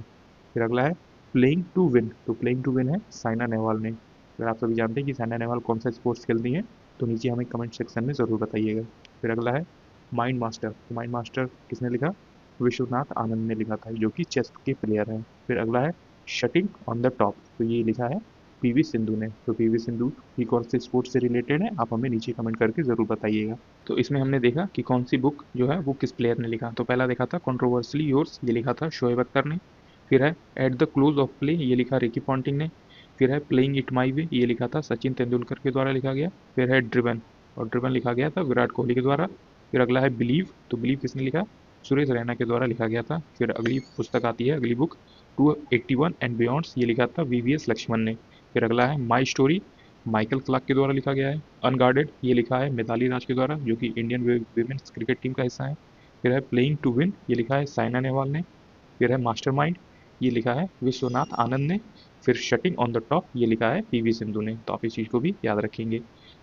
फिर अगला है प्लेइंग टू विन, तो प्लेइंग टू विन है साइना नेहवाल ने। अगर आप सभी जानते हैं कि साइना नेहवाल कौन सा स्पोर्ट्स खेलती हैं तो नीचे हमें कमेंट सेक्शन में ज़रूर बताइएगा। फिर अगला है माइंड मास्टर, तो माइंड मास्टर किसने लिखा, विश्वनाथ आनंद ने लिखा था जो कि चेस के प्लेयर हैं। फिर अगला है शटिंग ऑन द टॉप, तो ये लिखा है पीवी सिंधु ने। तो पीवी सिंधु ये कौन से स्पोर्ट्स से रिलेटेड है आप हमें नीचे कमेंट करके ज़रूर बताइएगा। तो इसमें हमने देखा कि कौन सी बुक जो है वो किस प्लेयर ने लिखा। तो पहला देखा था कंट्रोवर्सली योर्स, ये लिखा था शोएब अख्तर ने। फिर है at the close of play, ये लिखा रिकी पॉन्टिंग ने। फिर है प्लेइंग इट माई वे, ये लिखा था सचिन तेंदुलकर के द्वारा लिखा गया। फिर है ड्रिवन, और ड्रिवन लिखा गया था विराट कोहली के द्वारा। फिर अगला है बिलीव, तो बिलीव किसने लिखा, सुरेश रैना के द्वारा लिखा गया था। फिर अगली पुस्तक आती है अगली बुक 281 एंड बियॉन्ड्स, ये लिखा था वीवीएस लक्ष्मण ने। फिर अगला है माई स्टोरी, माइकल क्लार्क के द्वारा लिखा गया है। अनगार्डेड ये लिखा है मिताली राज के द्वारा जो कि इंडियन वीमेन्स क्रिकेट टीम का हिस्सा है। फिर है प्लेइंग टू विन, ये लिखा है साइना नेहवाल ने। फिर है मास्टरमाइंड, ये लिखा है विश्वनाथ आनंद ने। फिर शटिंग ऑन द टॉप, ये लिखा है पीवी सिंधु ने, तो आप इस चीज़ को भी याद रखेंगे।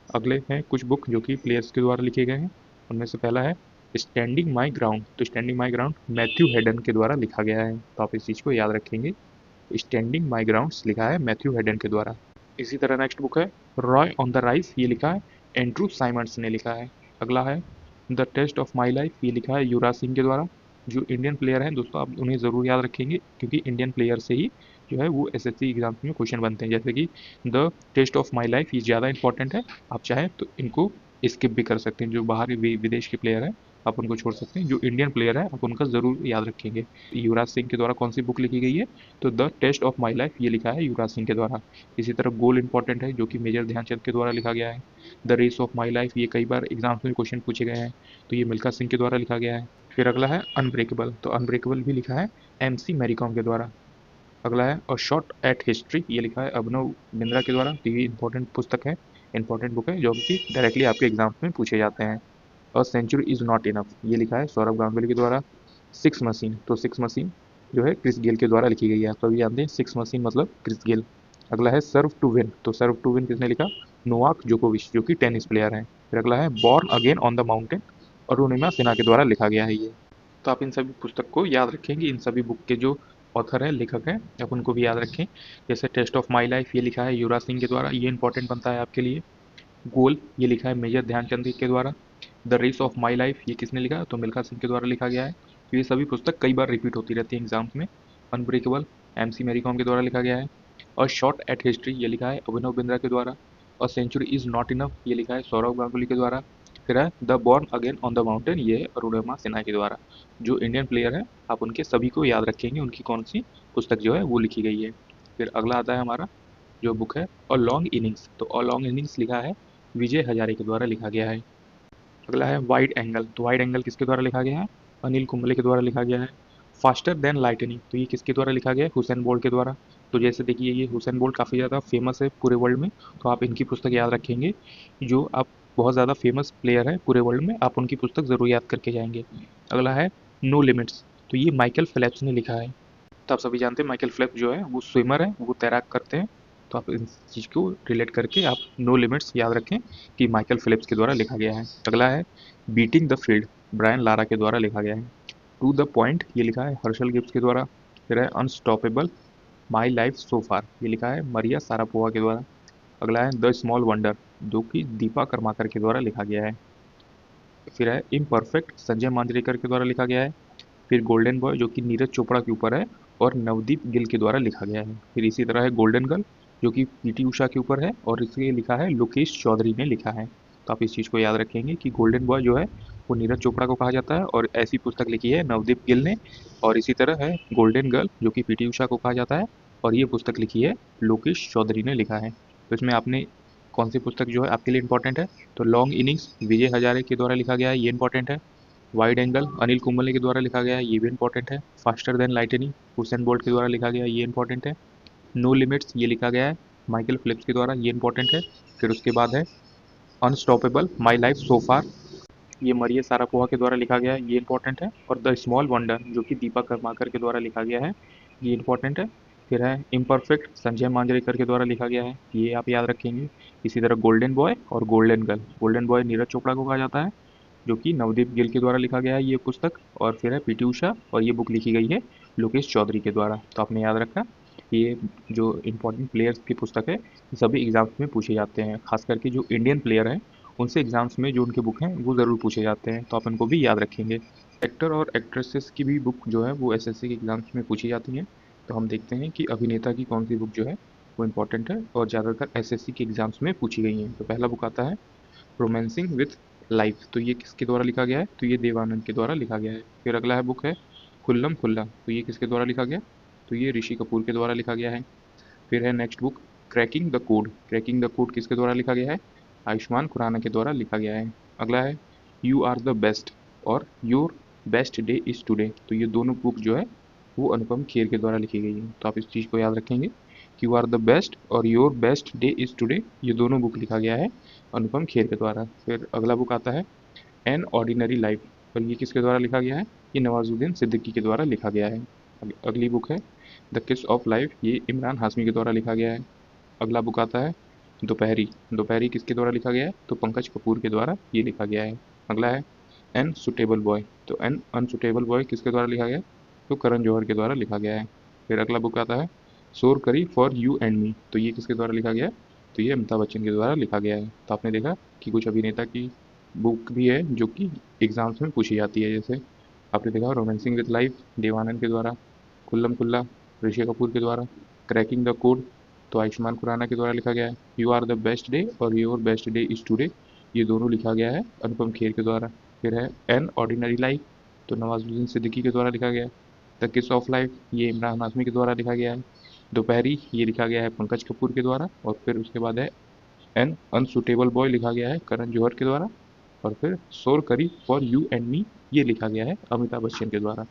अगले हैं कुछ बुक जो कि प्लेयर्स के द्वारा लिखे गए हैं। उनमें से पहला है स्टैंडिंग माई ग्राउंड, तो standing my ground Matthew Hayden के द्वारा लिखा गया है, तो आप इस चीज़ को याद रखेंगे। स्टैंडिंग माई ग्राउंड्स लिखा है मैथ्यू हेडन के द्वारा। इसी तरह नेक्स्ट बुक है रॉय ऑन द राइज, ये लिखा है एंड्रू साइमंड्स ने लिखा है। अगला है the test of my life, ये लिखा है युवराज सिंह के द्वारा। जो इंडियन प्लेयर हैं दोस्तों आप उन्हें ज़रूर याद रखेंगे क्योंकि इंडियन प्लेयर से ही जो है वो एसएससी एग्जाम में क्वेश्चन बनते हैं। जैसे कि the test of my life ये ज़्यादा इंपॉर्टेंट है, आप चाहें तो इनको स्किप भी कर सकते हैं। जो बाहर विदेश के प्लेयर हैं आप उनको छोड़ सकते हैं, जो इंडियन प्लेयर है आप उनका ज़रूर याद रखेंगे। युवराज सिंह के द्वारा कौन सी बुक लिखी गई है, तो the test of my life ये लिखा है युवराज सिंह के द्वारा। इसी तरह गोल इंपॉर्टेंट है जो कि मेजर ध्यानचंद के द्वारा लिखा गया है। The race of my life ये कई बार एग्जाम्स में क्वेश्चन पूछे गए हैं, तो ये मिल्खा सिंह के द्वारा लिखा गया है। फिर अगला है अनब्रेकेबल, तो अनब्रेकेबल भी लिखा है एमसी मैरीकॉम के द्वारा। अगला है अ शॉट एट हिस्ट्री, ये लिखा है अभिनव बिंद्रा के द्वारा। तो ये इंपॉर्टेंट पुस्तक है, इंपॉर्टेंट बुक है जो कि डायरेक्टली आपके एग्जाम्स में पूछे जाते हैं। A century is not enough, ये लिखा है सौरभ गांगुली के द्वारा। सिक्स मशीन, तो सिक्स मशीन जो है क्रिस गेल के द्वारा लिखी गई है, आप सभी जानते हैं सिक्स मशीन मतलब क्रिस गेल। अगला है सर्व टू विन, तो सर्व टू विन किसने लिखा, नोवाक जोकोविच जो कि टेनिस प्लेयर हैं। फिर अगला है born again on the mountain, Arunima Sinha के द्वारा लिखा गया है ये। तो आप इन सभी पुस्तक को याद रखेंगे, इन सभी बुक के जो ऑथर है लेखक हैं आप उनको भी याद रखें। जैसे टेस्ट ऑफ माई लाइफ ये लिखा है युवराज सिंह के द्वारा, ये इंपॉर्टेंट बनता है आपके लिए। गोल ये लिखा है मेजर ध्यानचंद के द्वारा। The race of my life ये किसने लिखा, तो मिल्खा सिंह के द्वारा लिखा गया है। तो ये सभी पुस्तक कई बार रिपीट होती रहती है एग्जाम्स में। अनब्रेकेबल एमसी मैरीकॉम के द्वारा लिखा गया है। और शॉट एट हिस्ट्री ये लिखा है अभिनव बिंद्रा के द्वारा। और सेंचुरी इज नॉट इनफ ये लिखा है सौरव गांगुली के द्वारा। फिर है the born again on the mountain, ये है अरुणिमा सिन्हा के द्वारा। जो इंडियन प्लेयर है आप उनके सभी को याद रखेंगे, उनकी कौन सी पुस्तक जो है वो लिखी गई है। फिर अगला आता है हमारा जो बुक है अ लॉन्ग इनिंग्स, तो अ लॉन्ग इनिंग्स लिखा है विजय हजारे के द्वारा लिखा गया है। अगला है वाइड एंगल, तो वाइड एंगल किसके द्वारा लिखा गया है, अनिल कुंबले के द्वारा लिखा गया है। फास्टर देन लाइटनिंग, तो ये किसके द्वारा लिखा गया है, हुसैन बोल्ट के द्वारा। तो जैसे देखिए ये हुसैन बोल्ट काफ़ी ज़्यादा फेमस है पूरे वर्ल्ड में, तो आप इनकी पुस्तक याद रखेंगे। जो आप बहुत ज़्यादा फेमस प्लेयर है पूरे वर्ल्ड में आप उनकी पुस्तक ज़रूर याद करके जाएंगे। अगला है नो लिमिट्स, तो ये माइकल फेल्प्स ने लिखा है। तो आप सभी जानते हैं माइकल फेल्प्स जो है वो स्विमर है, वो तैराक करते हैं। तो आप इस चीज़ को रिलेट करके आप नो लिमिट्स याद रखें कि माइकल फेल्प्स के द्वारा लिखा गया है। अगला है beating the field, Brian Lara के द्वारा लिखा गया है। टू द पॉइंट ये लिखा है हर्षल गिब्स के द्वारा। फिर है अनस्टॉपेबल माई लाइफ सो फार, ये लिखा है मरिया सारापोवा के द्वारा। अगला है द स्मॉल वंडर, जो कि दीपा कर्माकर के द्वारा लिखा गया है। फिर है इम्परफेक्ट, संजय मांजरेकर के द्वारा लिखा गया है। फिर गोल्डन बॉय, जो कि नीरज चोपड़ा के ऊपर है और नवदीप गिल के द्वारा लिखा गया है। फिर इसी तरह है गोल्डन गर्ल, जो कि पीटी उषा के ऊपर है और इसे लिखा है लोकेश चौधरी ने लिखा है। तो आप इस चीज़ को याद रखेंगे कि गोल्डन बॉय जो है वो नीरज चोपड़ा को कहा जाता है और ऐसी पुस्तक लिखी है नवदीप गिल ने। और इसी तरह है गोल्डन गर्ल, जो कि पीटी उषा को कहा जाता है और ये पुस्तक लिखी है लोकेश चौधरी ने लिखा है। तो इसमें आपने कौन सी पुस्तक जो है आपके लिए इंपॉर्टेंट है, तो लॉन्ग इनिंग्स विजय हजारे के द्वारा लिखा गया है, ये इंपॉर्टेंट है। वाइड एंगल अनिल कुंबले के द्वारा लिखा गया है, ये भी इंपॉर्टेंट है। Faster than lightning Usain Bolt के द्वारा लिखा गया है, ये इंपॉर्टेंट है। नो लिमिट्स ये लिखा गया है माइकल फिलिप्स के द्वारा, ये इंपॉर्टेंट है। फिर उसके बाद है अनस्टॉपेबल माई लाइफ सो फार, ये मरिया सारापोवा के द्वारा लिखा गया है, ये इंपॉर्टेंट है। और द स्मॉल वंडर, जो कि दीपा कर्माकर के द्वारा लिखा गया है, ये इंपॉर्टेंट है। फिर है इम्परफेक्ट, संजय मांजरेकर के द्वारा लिखा गया है, ये आप याद रखेंगे। इसी तरह गोल्डन बॉय और golden girl, golden boy Neeraj Chopra को कहा जाता है, जो कि नवदीप गिल के द्वारा लिखा गया है ये पुस्तक। और फिर है पीटी उषा और ये बुक लिखी गई है लोकेश चौधरी के द्वारा। तो आपने याद रखा, ये जो इंपॉर्टेंट प्लेयर्स की पुस्तक है ये सभी एग्जाम्स में पूछे जाते हैं, खास करके जो इंडियन प्लेयर हैं उनसे एग्जाम्स में जो उनके बुक हैं वो ज़रूर पूछे जाते हैं, तो आप इनको भी याद रखेंगे। एक्टर और एक्ट्रेसेस की भी बुक जो है वो एसएससी के एग्जाम्स में पूछी जाती हैं। तो हम देखते हैं कि अभिनेता की कौन सी बुक जो है वो इंपॉर्टेंट है और ज़्यादातर एसएससी के एग्जाम्स में पूछी गई हैं। तो पहला बुक आता है रोमांसिंग विथ लाइफ, तो ये किसके द्वारा लिखा गया है, तो ये देवानंद के द्वारा लिखा गया है। फिर अगला है बुक है खुल्लम खुल्ला, तो ये किसके द्वारा लिखा गया, तो ये ऋषि कपूर के द्वारा लिखा गया है। फिर है next book cracking the code, cracking the code किसके द्वारा लिखा गया है, आयुष्मान खुराना के द्वारा लिखा गया है। अगला है यू आर द बेस्ट और your best day is today, तो ये दोनों बुक जो है वो अनुपम खेर के द्वारा लिखी गई है। तो आप इस चीज़ को याद रखेंगे, यू आर द बेस्ट और your best day is today, ये दोनों बुक लिखा गया है अनुपम खेर के द्वारा। फिर अगला बुक आता है एन ऑर्डिनरी लाइफ, और ये किसके द्वारा लिखा गया है, ये नवाजुद्दीन सिद्दीकी के द्वारा लिखा गया है। अगली बुक है द किस ऑफ लाइफ, ये इमरान हाशमी के द्वारा लिखा गया है। अगला बुक आता है दोपहरी, दोपहरी किसके द्वारा लिखा गया है, तो पंकज कपूर के द्वारा ये लिखा गया है। अगला है एन सुटेबल बॉय, तो एन अनसुटेबल बॉय किसके द्वारा लिखा गया है, तो करण जौहर के द्वारा लिखा गया है। फिर अगला बुक आता है शोर करी फॉर यू एंड मी, तो ये किसके द्वारा लिखा गया है, तो ये अमिताभ बच्चन के द्वारा लिखा गया है। तो आपने देखा कि कुछ अभिनेता की बुक भी है जो कि एग्जाम्स में पूछी जाती है, जैसे आपने देखा रोमांसिंग विद लाइफ देवानंद के द्वारा, खुल्लम खुल्ला ऋषि कपूर के द्वारा, क्रैकिंग द कोड तो आयुष्मान खुराना के द्वारा लिखा गया है, you are the best day और your best day is today, ये दोनों लिखा गया है अनुपम खेर के द्वारा। फिर है एन ऑर्डिनरी लाइफ, तो नवाजुद्दीन सिद्दीकी के द्वारा लिखा गया है। द किस ऑफ लाइफ, ये इमरान हाशमी के द्वारा लिखा गया है। दोपहरी ये लिखा गया है पंकज कपूर के द्वारा। और फिर उसके बाद है एन अनसुटेबल बॉय लिखा गया है करण जौहर के द्वारा। और फिर सोर करी फॉर यू एंड मी, ये लिखा गया है अमिताभ बच्चन के द्वारा।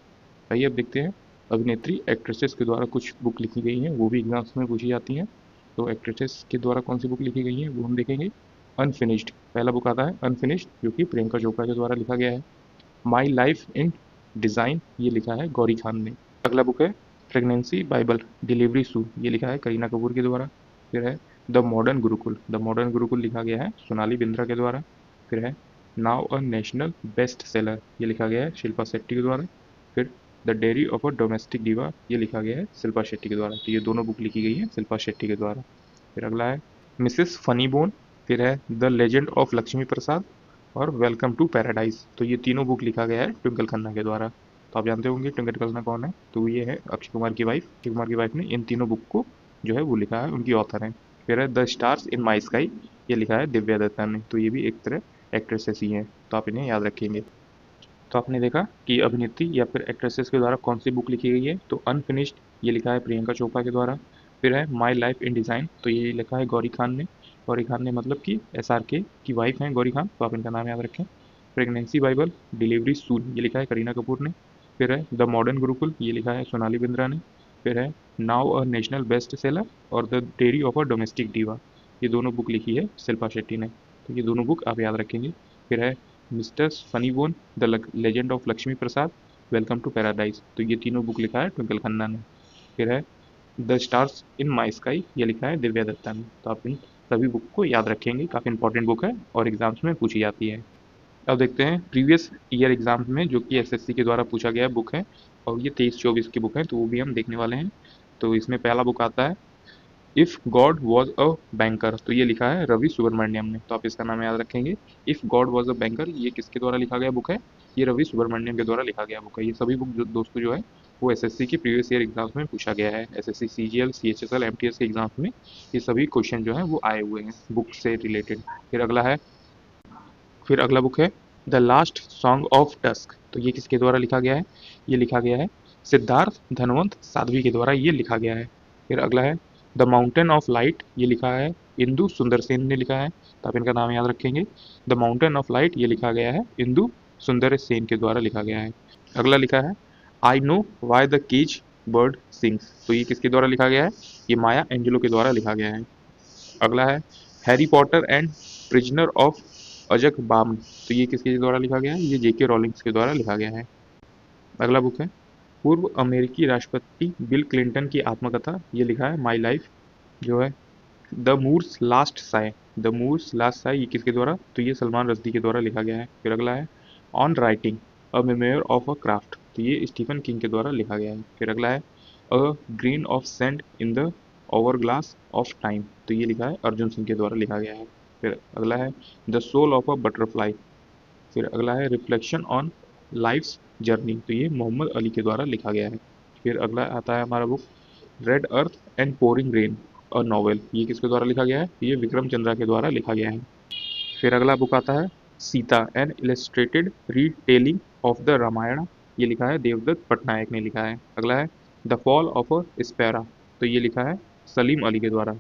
आइए अब देखते हैं अभिनेत्री एक्ट्रेसेस के द्वारा कुछ बुक लिखी गई हैं, वो भी एग्जाम्स में पूछी जाती हैं। तो एक्ट्रेसेस के द्वारा कौन सी बुक लिखी गई है वो हम देखेंगे। अनफिनिश्ड, पहला बुक आता है अनफिनिश्ड, जो कि प्रियंका चोपड़ा के द्वारा लिखा गया है। माई लाइफ इन डिज़ाइन, ये लिखा है गौरी खान ने। अगला बुक है प्रेगनेंसी बाइबल डिलीवरी सूट, ये लिखा है करीना कपूर के द्वारा। फिर है the modern Gurukul, the modern Gurukul लिखा गया है सोनाली बिंद्रा के द्वारा। फिर है now a national best seller, ये लिखा गया है शिल्पा शेट्टी के द्वारा। फिर the diary of a domestic diva, ये लिखा गया है शिल्पा शेट्टी के द्वारा। तो ये दोनों बुक लिखी गई है शिल्पा शेट्टी के द्वारा। फिर अगला है मिसेस फनी बोन, फिर है द लेजेंड ऑफ लक्ष्मी प्रसाद और वेलकम टू पैराडाइज, तो ये तीनों बुक लिखा गया है ट्विंकल खन्ना के द्वारा। तो आप जानते होंगे ट्विंकल खन्ना कौन है, तो ये है अक्षय कुमार की वाइफ। अक्षय कुमार की वाइफ ने इन तीनों बुक को जो है वो लिखा है, उनकी ऑथर है। फिर है the stars in my sky, ये लिखा है दिव्या दत्ता ने। तो ये भी एक तरह एक्ट्रेसेस ही हैं, तो आप इन्हें याद रखेंगे। तो आपने देखा कि अभिनेत्री या फिर एक्ट्रेसेस के द्वारा कौन सी बुक लिखी गई है, तो अनफिनिश्ड ये लिखा है प्रियंका चोपड़ा के द्वारा। फिर है माई लाइफ इन डिज़ाइन, तो ये लिखा है गौरी खान ने। गौरी खान ने मतलब कि एसआरके की वाइफ हैं गौरी खान, तो आप इनका नाम याद रखें। प्रेगनेंसी बाइबल डिलीवरी सून, ये लिखा है करीना कपूर ने। फिर है द मॉडर्न गुरुकुल, ये लिखा है सोनाली बिंद्रा ने। फिर है now a national best seller और the diary of a domestic diva, ये दोनों बुक लिखी है शिल्पा शेट्टी ने। तो ये दोनों बुक आप याद रखेंगे। फिर है mister funny the legend of Laxmi Prasad, welcome to paradise, तो ये तीनों बुक लिखा है ट्विंकल खन्ना ने। फिर है the stars in my sky, ये लिखा है दिव्या दत्ता ने। तो आप इन सभी बुक को याद रखेंगे, काफ़ी इंपॉर्टेंट बुक है और एग्जाम्स में पूछी जाती है। अब देखते हैं प्रीवियस ईयर एग्जाम्स में जो कि एसएससी के द्वारा पूछा गया बुक है, और ये 23-24 की बुक है, तो वो भी हम देखने वाले हैं। तो इसमें पहला बुक आता है if God was a banker, तो ये लिखा है रवि सुब्रमण्यम ने। तो आप इसका नाम याद रखेंगे। If God was a banker, ये किसके द्वारा लिखा गया बुक है? ये रवि सुब्रमण्यम के द्वारा लिखा गया बुक है। ये सभी बुक जो दोस्तों जो है वो एसएससी के प्रीवियस ईयर एग्जाम्स में पूछा गया है। एसएससी सीजीएल, सीएचएसएल, एमटीएस के एग्जाम्स में ये सभी क्वेश्चन जो है वो आए हुए हैं बुक से रिलेटेड। फिर अगला बुक है the last song of dusk, तो ये किसके द्वारा लिखा गया है? ये लिखा गया है सिद्धार्थ धनवंत साध्वी के द्वारा ये लिखा गया है। फिर अगला है द माउंटेन ऑफ लाइट, ये लिखा है इंदु सुंदर सेन ने लिखा है। तो आप इनका नाम याद रखेंगे। द माउंटेन ऑफ लाइट ये लिखा गया है इंदु सुंदर सेन के द्वारा लिखा गया है। अगला लिखा है I know why the caged bird sings, तो ये किसके द्वारा लिखा गया है? ये माया एंजेलो के द्वारा लिखा गया है। अगला है Harry Potter and prisoner of Azkaban, तो ये किसके द्वारा लिखा गया है? ये जेके रॉलिंग्स के द्वारा लिखा गया है। अगला बुक है पूर्व अमेरिकी राष्ट्रपति बिल क्लिंटन की आत्मकथा, ये लिखा है माई लाइफ जो है the moor's last sigh, the moor's last sigh ये किसके द्वारा? तो ये सलमान रश्दी के द्वारा लिखा गया है। फिर अगला है on writing a memoir of a craft, तो ये स्टीफन किंग के द्वारा लिखा गया है। फिर अगला है a grain of sand in the over glass of time, तो ये लिखा है अर्जुन सिंह के द्वारा लिखा गया है। फिर अगला है the soul of a butterfly. फिर अगला है रिफ्लेक्शन ऑन लाइफ्स जर्नी, तो ये मोहम्मद अली के द्वारा लिखा गया है। फिर अगला आता है हमारा book red earth and pouring rain a novel, ये किसके द्वारा लिखा गया है? ये विक्रम चंद्रा के द्वारा लिखा गया है। फिर अगला बुक आता है Sita an illustrated retelling of the Ramayana, ये लिखा है देवदत्त पटनायक ने लिखा है। अगला है द फॉल ऑफ अ स्पैरा, तो ये लिखा है सलीम अली के द्वारा।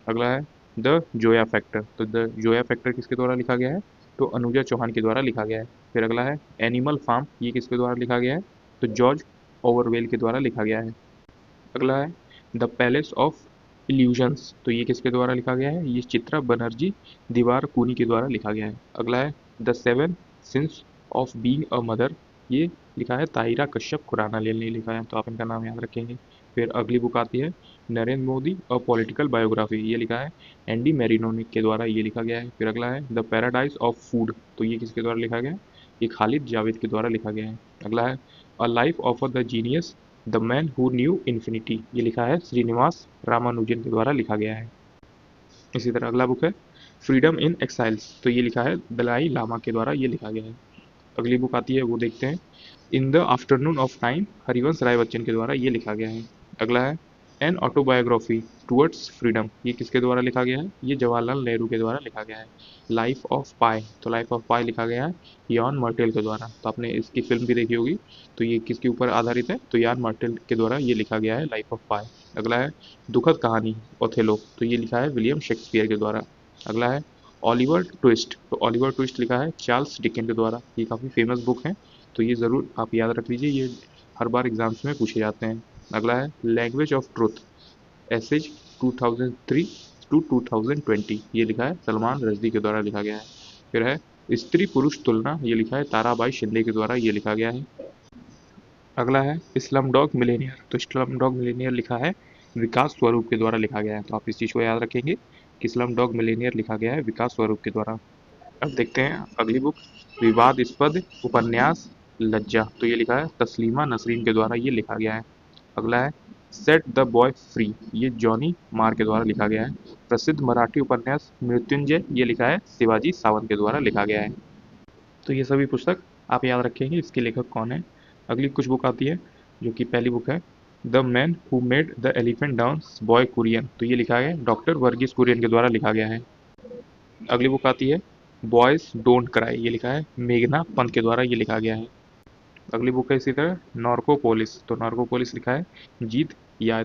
अगला है द जोया फैक्टर, तो द जोया फैक्टर किसके द्वारा लिखा गया है? तो अनुजा चौहान के द्वारा लिखा गया है। फिर अगला है एनिमल फार्म, ये किसके द्वारा लिखा गया है? तो जॉर्ज ओवरवेल के द्वारा लिखा गया है। अगला है द पैलेस ऑफ इल्यूजन्स, तो ये किसके द्वारा लिखा गया है? ये चित्रा बनर्जी दीवार कूनी के द्वारा लिखा गया है। अगला है the seven since of being a mother, ये लिखा है ताहिरा कश्यप खुराना ने लिखा है। तो आप इनका नाम याद रखेंगे। फिर अगली बुक आती है Narendra Modi a political biography, ये लिखा है एंडी मेरिनोनिक के द्वारा ये लिखा गया है। फिर अगला है द पैराडाइज ऑफ फूड, तो ये किसके द्वारा लिखा गया है? ये खालिद जावेद के द्वारा लिखा गया है। अगला है a life of the genius the man who knew infinity, ये लिखा है श्रीनिवास रामानुजन के द्वारा लिखा गया है। इसी तरह अगला बुक है फ्रीडम इन एक्साइल्स, तो ये लिखा है दलाई लामा के द्वारा ये लिखा गया है। अगली बुक आती है वो देखते हैं in the afternoon of time, Harivansh Rai Bachchan के द्वारा ये लिखा गया है। अगला है एन ऑटोबायोग्राफी टुवर्ड्स फ्रीडम, ये किसके द्वारा लिखा गया है? ये जवाहरलाल नेहरू के द्वारा लिखा गया है। लाइफ ऑफ पाई, तो लाइफ ऑफ पाई लिखा गया है यान मार्टेल के द्वारा। तो आपने इसकी फिल्म भी देखी होगी। तो ये किसके ऊपर आधारित है? तो यान मार्टेल के द्वारा ये लिखा गया है लाइफ ऑफ पाई। अगला है दुखद कहानी ओथेलो, तो ये लिखा है विलियम शेक्सपियर के द्वारा। अगला है ऑलिवर ट्विस्ट, तो ऑलिवर ट्विस्ट लिखा है चार्ल्स डिकेन के द्वारा। ये काफ़ी फेमस बुक है, तो ये ज़रूर आप याद रख लीजिए, ये हर बार एग्जाम्स में पूछे जाते हैं। अगला है language of truth essays 2003 to 2020, ये लिखा है सलमान रश्दी के द्वारा लिखा गया है। फिर है स्त्री पुरुष तुलना, ये लिखा है ताराबाई शिंदे के द्वारा ये लिखा गया है। अगला है स्लम डॉग मिलेनियर, तो स्लम डॉग मिलेनियर लिखा है विकास स्वरूप के द्वारा लिखा गया है। तो आप इस चीज़ को याद रखेंगे कि स्लम डॉग मिलेनियर लिखा गया है विकास स्वरूप के द्वारा। अब देखते हैं अगली बुक विवादास्पद उपन्यास लज्जा, तो ये लिखा है तस्लीमा नसरीन के द्वारा ये लिखा गया है। अगला है सेट द बॉय फ्री, ये जॉनी मार के द्वारा लिखा गया है। प्रसिद्ध मराठी उपन्यास मृत्युंजय, ये लिखा है शिवाजी सावंत के द्वारा लिखा गया है। तो ये सभी पुस्तक आप याद रखेंगे इसके लेखक कौन है। अगली कुछ बुक आती है जो कि पहली बुक है the man who made the elephant dance by Kurien, तो ये लिखा है डॉक्टर वर्गीस कुरियन के द्वारा लिखा गया है। अगली बुक आती है बॉयज डोंट क्राई, ये लिखा है मेघना पंत के द्वारा ये लिखा गया है। अगली बुक है इसी तरह नॉर्कोपोलिस, तो नॉर्कोपोलिस लिखा है जीत या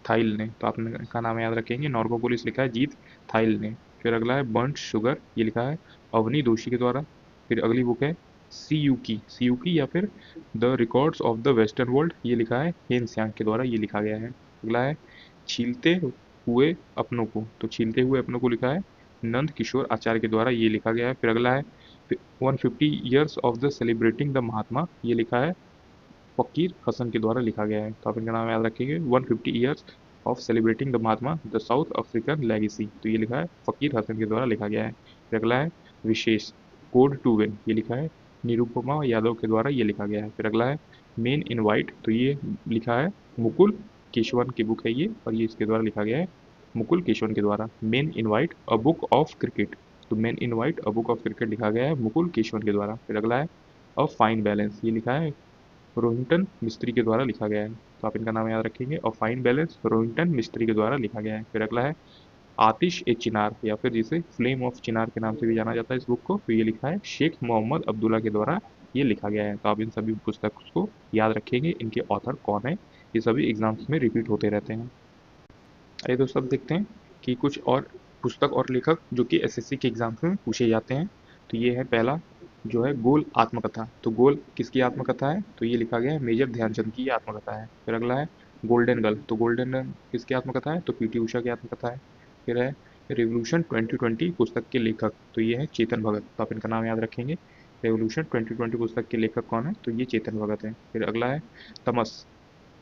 थाइल ने। तो आपने का नाम याद रखेंगे, नॉर्कोपोलिस लिखा है जीत थाइल ने। फिर अगला है बर्न्ट शुगर, ये लिखा है अवनी दोषी के द्वारा। फिर अगली बुक है सी यू की या फिर the records of the western world, ये लिखा है हेन स्यांग के द्वारा ये लिखा गया है। अगला है छीलते हुए अपनों को, तो छीलते हुए अपनों को लिखा है नंद किशोर आचार्य के द्वारा ये लिखा गया है। फिर अगला है 150 years of the celebrating the Mahatma, ये लिखा है फ़कीर हसन के द्वारा लिखा गया है। तो आप इनका नाम याद रखेंगे। 150 years of celebrating the Mahatma the south African legacy, तो ये लिखा है फ़कीर हसन के द्वारा लिखा गया है। फिर अगला है विशेष कोड टू विन, ये लिखा है निरुपमा यादव के द्वारा ये लिखा गया है। फिर अगला है मेन इन वाइट, तो ये लिखा है मुकुल केशवन की बुक है ये, और ये इसके द्वारा लिखा गया है मुकुल केशवन के द्वारा। Men in white a book of cricket, तो men in white a book of cricket लिखा गया है मुकुल केशवन के द्वारा। फिर अगला है अ फाइन बैलेंस, ये लिखा है रोहिंटन मिस्त्री के द्वारा लिखा गया है। तो आप इनका नाम याद रखेंगे। A fine balance Rohinton Mistry के द्वारा लिखा गया है। फिर अगला है आतिश ए चिनार, या फिर जिसे फ्लेम ऑफ चिनार के नाम से भी जाना जाता है इस बुक को, तो ये लिखा है शेख मोहम्मद अब्दुल्ला के द्वारा ये लिखा गया है। तो आप इन सभी पुस्तक को याद रखेंगे, इनके ऑथर कौन है, ये सभी एग्जाम्स में रिपीट होते रहते हैं। आइए दोस्तों अब देखते हैं कि कुछ और पुस्तक और लेखक जो कि एसएससी के एग्जाम्स में पूछे जाते हैं। तो ये है पहला जो है गोल आत्मकथा। तो गोल किसकी आत्मकथा है, तो ये लिखा गया है मेजर ध्यानचंद की आत्मकथा है। फिर अगला है गोल्डन गर्ल, तो गोल्डन गर्ल किसकी आत्मकथा है, तो पीटी उषा की आत्मकथा है। फिर है रेवोल्यूशन 2020 पुस्तक के लेखक, तो ये है चेतन भगत। तो आप इनका नाम याद रखेंगे। रेवोल्यूशन 2020 पुस्तक के लेखक कौन है, तो ये चेतन भगत है। फिर अगला है तमस,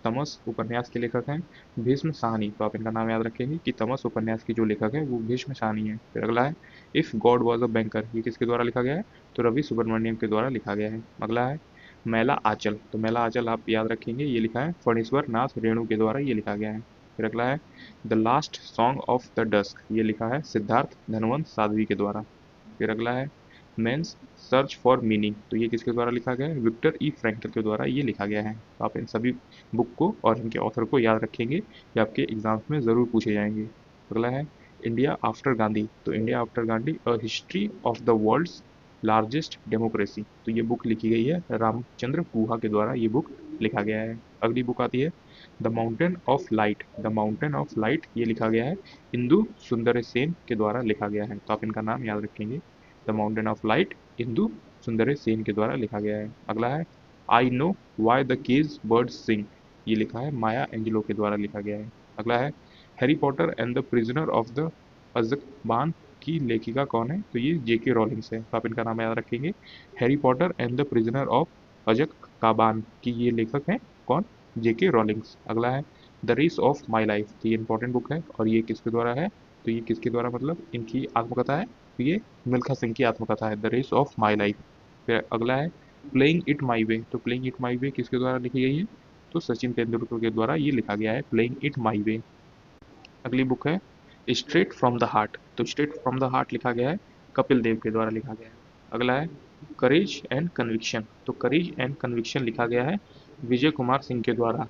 तमस उपन्यास के लेखक हैं भीष्म साहनी। तो आप इनका नाम याद रखेंगे कि तमस उपन्यास की जो लेखक है वो भीष्म साहनी है। फिर अगला है if God was a banker, ये किसके द्वारा लिखा गया है, तो रवि सुब्रमण्यम के द्वारा लिखा गया है। अगला है मैला आंचल, तो मैला आंचल आप याद रखेंगे, ये लिखा है फणीश्वर नाथ रेणु के द्वारा ये लिखा गया है। फिर अगला है the last song of the dusk, ये लिखा है सिद्धार्थ धनवंत साध्वी के द्वारा। फिर अगला है मेंस सर्च फॉर मीनिंग, तो ये किसके द्वारा लिखा गया है, विक्टर ई फ्रैंकल के द्वारा ये लिखा गया है। तो आप इन सभी बुक को और इनके ऑथर को याद रखेंगे, ये आपके एग्जाम्स में ज़रूर पूछे जाएंगे। अगला है इंडिया आफ्टर गांधी, तो India after Gandhi a history of the world's largest democracy, तो ये बुक लिखी गई है रामचंद्र गुहा के द्वारा ये बुक लिखा गया है। अगली बुक आती है the mountain of light, the mountain of light ये लिखा गया है इंदु सुंदर सेन के द्वारा लिखा गया है। तो आप इनका नाम याद रखेंगे। The mountain of light Indu Sundaresan के द्वारा लिखा गया है। अगला है I know why the cage birds sing, ये लिखा है माया एंजेलो के द्वारा लिखा गया है। अगला है Harry Potter and the prisoner of the Azkaban की लेखिका कौन है, तो ये जेके रॉलिंग्स है। तो आप इनका नाम याद रखेंगे। Harry Potter and the prisoner of Azkaban की ये लेखक हैं कौन, जेके रॉलिंग्स। अगला है the race of my life, तो ये इंपॉर्टेंट बुक है और ये किसके द्वारा है, तो ये किसके द्वारा मतलब इनकी आत्मकथा है, तो ये मिल्खा सिंह की आत्मकथा है the race of my life. फिर अगला है प्लेइंग इट माई वे, तो प्लेइंग इट माई वे किसके द्वारा लिखी गई है, तो सचिन तेंदुलकर के द्वारा ये लिखा गया है प्लेइंग इट माई वे। अगली बुक है स्ट्रेट फ्रॉम द हार्ट, तो स्ट्रेट फ्रॉम द हार्ट लिखा गया है कपिल देव के द्वारा लिखा गया है। अगला है करेज एंड कन्विक्शन, तो करेज एंड कन्विक्शन लिखा गया है विजय कुमार सिंह के द्वारा।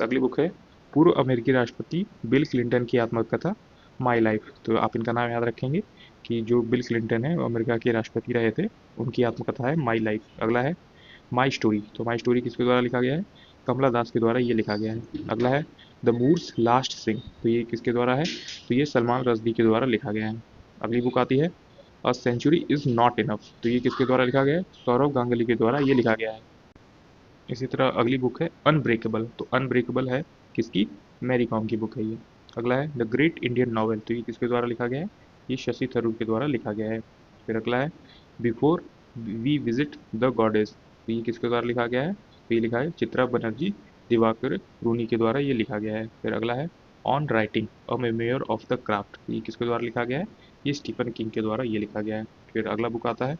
अगली बुक है पूर्व अमेरिकी राष्ट्रपति बिल क्लिंटन की आत्मकथा माई लाइफ, तो आप इनका नाम याद रखेंगे कि जो बिल क्लिंटन है वो अमेरिका के राष्ट्रपति रहे थे, उनकी आत्मकथा है माई लाइफ। अगला है माई स्टोरी, तो माई स्टोरी किसके द्वारा लिखा गया है, कमला दास के द्वारा ये लिखा गया है। अगला है द मूर्स लास्ट सिंग, तो ये किसके द्वारा है, तो ये सलमान रश्दी के द्वारा लिखा गया है। अगली बुक आती है a century is not enough, तो ये किसके द्वारा लिखा गया है, सौरव गांगुली के द्वारा ये लिखा गया है। इसी तरह अगली बुक है अनब्रेकेबल, तो अनब्रेकेबल है किसकी, मैरी कॉम की बुक है ये। अगला है द ग्रेट इंडियन नॉवेल, तो ये किसके द्वारा लिखा गया है, ये शशि थरूर के द्वारा लिखा गया है। फिर अगला है before we visit the goddess, तो ये किसके द्वारा लिखा गया है, तो ये लिखा है चित्रा बनर्जी दिवाकर रूनी के द्वारा ये लिखा गया है। फिर अगला है on writing a memoir of the craft, ये किसके द्वारा लिखा गया है, ये स्टीफन किंग के द्वारा ये लिखा गया है। फिर अगला बुक आता है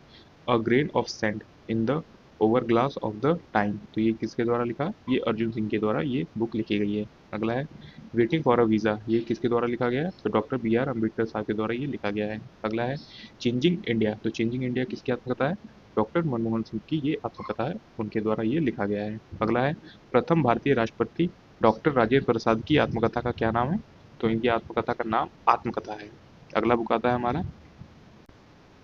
a grain of sand in the over glass of the time, तो ये किसके द्वारा लिखा, ये अर्जुन सिंह के द्वारा ये बुक लिखी गई है। अगला है वेटिंग फॉर अ वीज़ा, ये किसके द्वारा लिखा गया है, तो डॉक्टर बी आर अम्बेडकर साहब के द्वारा ये लिखा गया है। अगला है चेंजिंग इंडिया, तो चेंजिंग इंडिया किसकी आत्मकथा है, डॉक्टर मनमोहन सिंह की ये आत्मकथा है, उनके द्वारा ये लिखा गया है। अगला है प्रथम भारतीय राष्ट्रपति डॉक्टर राजेंद्र प्रसाद की आत्मकथा का क्या नाम है, तो इनकी आत्मकथा का नाम आत्मकथा है। अगला बुक आता है हमारा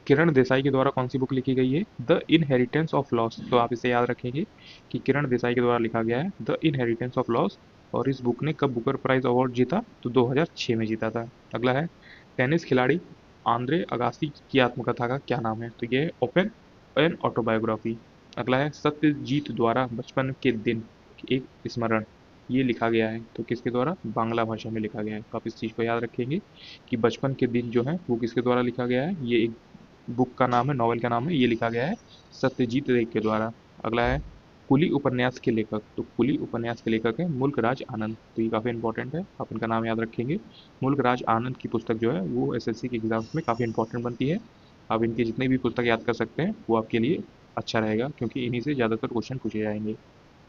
किरण देसाई के द्वारा कौन सी बुक लिखी गई है, द इनहेरिटेंस ऑफ लॉस, तो आप इसे याद रखेंगे कि किरण देसाई के द्वारा लिखा गया है द इनहेरिटेंस ऑफ लॉस। और इस बुक ने कब बुकर प्राइज अवार्ड जीता, तो 2006 में जीता था। अगला है टेनिस खिलाड़ी आंद्रे अगासी की आत्मकथा का क्या नाम है, तो ये ओपन एन ऑटोबायोग्राफी। अगला है सत्यजीत द्वारा बचपन के दिन एक स्मरण, ये लिखा गया है, तो किसके द्वारा, बांग्ला भाषा में लिखा गया है। तो आप इस चीज़ को याद रखेंगे कि बचपन के दिन जो है वो किसके द्वारा लिखा गया है, ये एक बुक का नाम है, नॉवल का नाम है, ये लिखा गया है सत्यजीत रे के द्वारा। अगला है कुली उपन्यास के लेखक, तो कुली उपन्यास के लेखक है मुल्क राज आनंद। तो ये काफ़ी इंपॉर्टेंट है, आप इनका नाम याद रखेंगे। मुल्क राज आनंद की पुस्तक जो है वो एसएससी के एग्जाम्स में काफ़ी इंपॉर्टेंट बनती है। आप इनकी जितनी भी पुस्तक याद कर सकते हैं वो आपके लिए अच्छा रहेगा, क्योंकि इन्हीं से ज़्यादातर क्वेश्चन पूछे जाएंगे।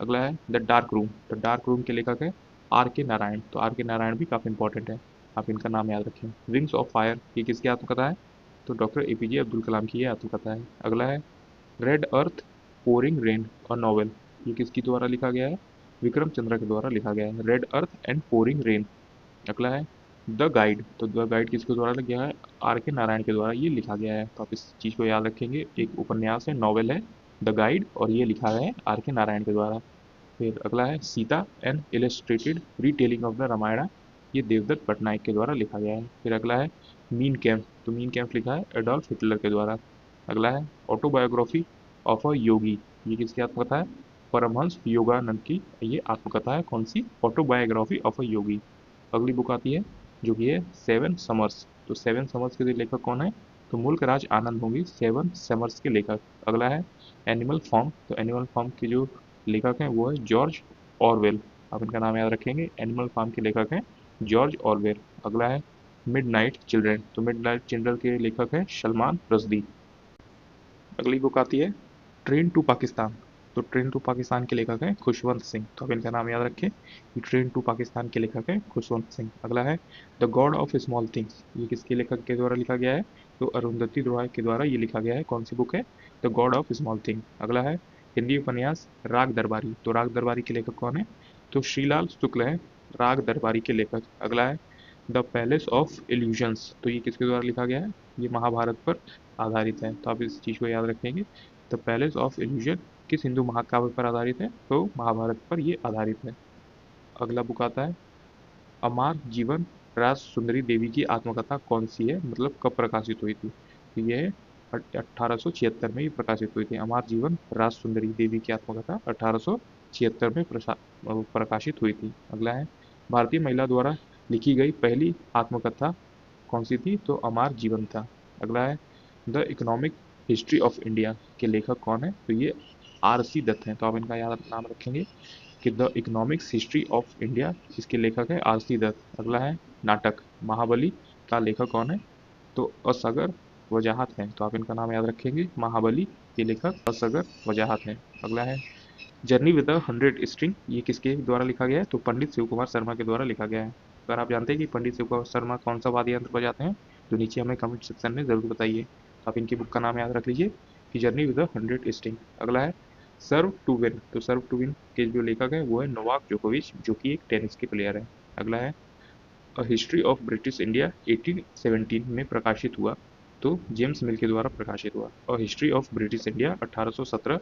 अगला है the dark room. The dark room के लेखक है आर के नारायण। तो आर के नारायण भी काफ़ी इंपॉर्टेंट है, आप इनका नाम याद रखें। विंग्स ऑफ फायर, ये किसकी आत्मकथा है? तो डॉक्टर एपीजे अब्दुल कलाम की ये आत्मकथा है। अगला है रेड अर्थ पोरिंग रेन और नॉवेल, ये किसके द्वारा लिखा गया है? विक्रम चंद्रा के द्वारा लिखा गया है, red earth and pouring rain. अगला है द गाइड। तो द गाइड किसके द्वारा लिखा गया है? आर के नारायण के द्वारा ये लिखा गया है, तो आप इस चीज़ को याद रखेंगे। एक उपन्यास है, नॉवेल है द गाइड, और ये लिखा है आर के नारायण के द्वारा। फिर अगला है Sita an illustrated retelling of the Ramayana, ये देवदत्त पटनायक के द्वारा लिखा गया है। फिर अगला है मीन कैम्प। तो मीन कैम्प लिखा है एडोल्फ हिटलर के द्वारा। अगला है ऑटोबायोग्राफी ऑफ अ योगी, ये किसकी आत्मकथा है? परमहंस योगानंद की ये आत्मकथा है। कौन सी? ऑटोबायोग्राफी ऑफ अ योगी। अगली बुक आती है जो कि है सेवन समर्स। तो सेवन समर्स के लेखक कौन है? तो मुल्क राज आनंद होंगे सेवन समर्स के लेखक। अगला है एनिमल फॉर्म। तो एनिमल फॉर्म के जो लेखक हैं वो है जॉर्ज ऑरवेल, आप इनका नाम याद रखेंगे। एनिमल फार्म के लेखक हैं जॉर्ज ऑरवेल। अगला है मिडनाइट चिल्ड्रन। तो मिडनाइट चिल्ड्रन के लेखक हैं सलमान रश्दी। अगली बुक आती है ट्रेन टू पाकिस्तान। तो ट्रेन टू पाकिस्तान के लेखक हैं खुशवंत सिंह। तो आप इनका नाम याद रखें कि ट्रेन टू पाकिस्तान के लेखक हैं खुशवंत सिंह। अगला है the God of small things, ये किसके लेखक के द्वारा लिखा गया है? तो अरुंधति रॉय के द्वारा ये लिखा गया है। कौन सी बुक है? The God of small thing. अगला है हिंदी उपन्यास राग दरबारी। तो राग दरबारी के लेखक कौन है? तो श्रीलाल शुक्ल है राग दरबारी के लेखक। अगला है द पैलेस ऑफ इल्यूजन्स। तो ये किसके द्वारा लिखा गया है? ये महाभारत पर आधारित है, तो आप इस चीज़ को याद रखेंगे। द पैलेस ऑफ इल्यूजन किस हिंदू महाकाव्य पर आधारित है? तो महाभारत पर ये आधारित है। अगला बुक आता है अमार जीवन राज सुंदरी देवी की आत्मकथा कौन सी है, मतलब कब प्रकाशित हुई थी? तो ये 1876 में ये प्रकाशित हुई थी। अमार जीवन राज सुंदरी देवी की आत्मकथा 1876 में प्रकाशित हुई थी। अगला है भारतीय महिला द्वारा लिखी गई पहली आत्मकथा कौन सी थी? तो अमार जीवन था। अगला है the economic history of India के लेखक कौन है? तो ये आर सी दत्त हैं, तो आप इनका याद नाम रखेंगे कि the economics history of India, इसके लेखक है आर सी दत्त। अगला है नाटक महाबली का लेखक कौन है? तो असगर वजाहत हैं, तो आप इनका नाम याद रखेंगे। महाबली के लेखक असगर वजाहत हैं। अगला है जर्नी विद द 100 स्ट्रिंग, ये किसके द्वारा लिखा गया है? तो पंडित शिव कुमार शर्मा के द्वारा लिखा गया है। अगर आप जानते हैं कि पंडित शिव कुमार शर्मा कौन सा वाद्य यंत्र बजाते हैं तो नीचे हमें कमेंट सेक्शन में ज़रूर बताइए। तो आप इनकी बुक का नाम याद रख लीजिए कि जर्नी विद द 100 स्ट्रिंग। अगला है सर्व टू विन। तो सर्व टू विन के जो लेखक है वो है नोवाक जोकोविच, जो कि एक टेनिस के प्लेयर है। अगला है अ हिस्ट्री ऑफ ब्रिटिश इंडिया 1817 में प्रकाशित हुआ, तो जेम्स मिल के द्वारा प्रकाशित हुआ। अ हिस्ट्री ऑफ ब्रिटिश इंडिया 1817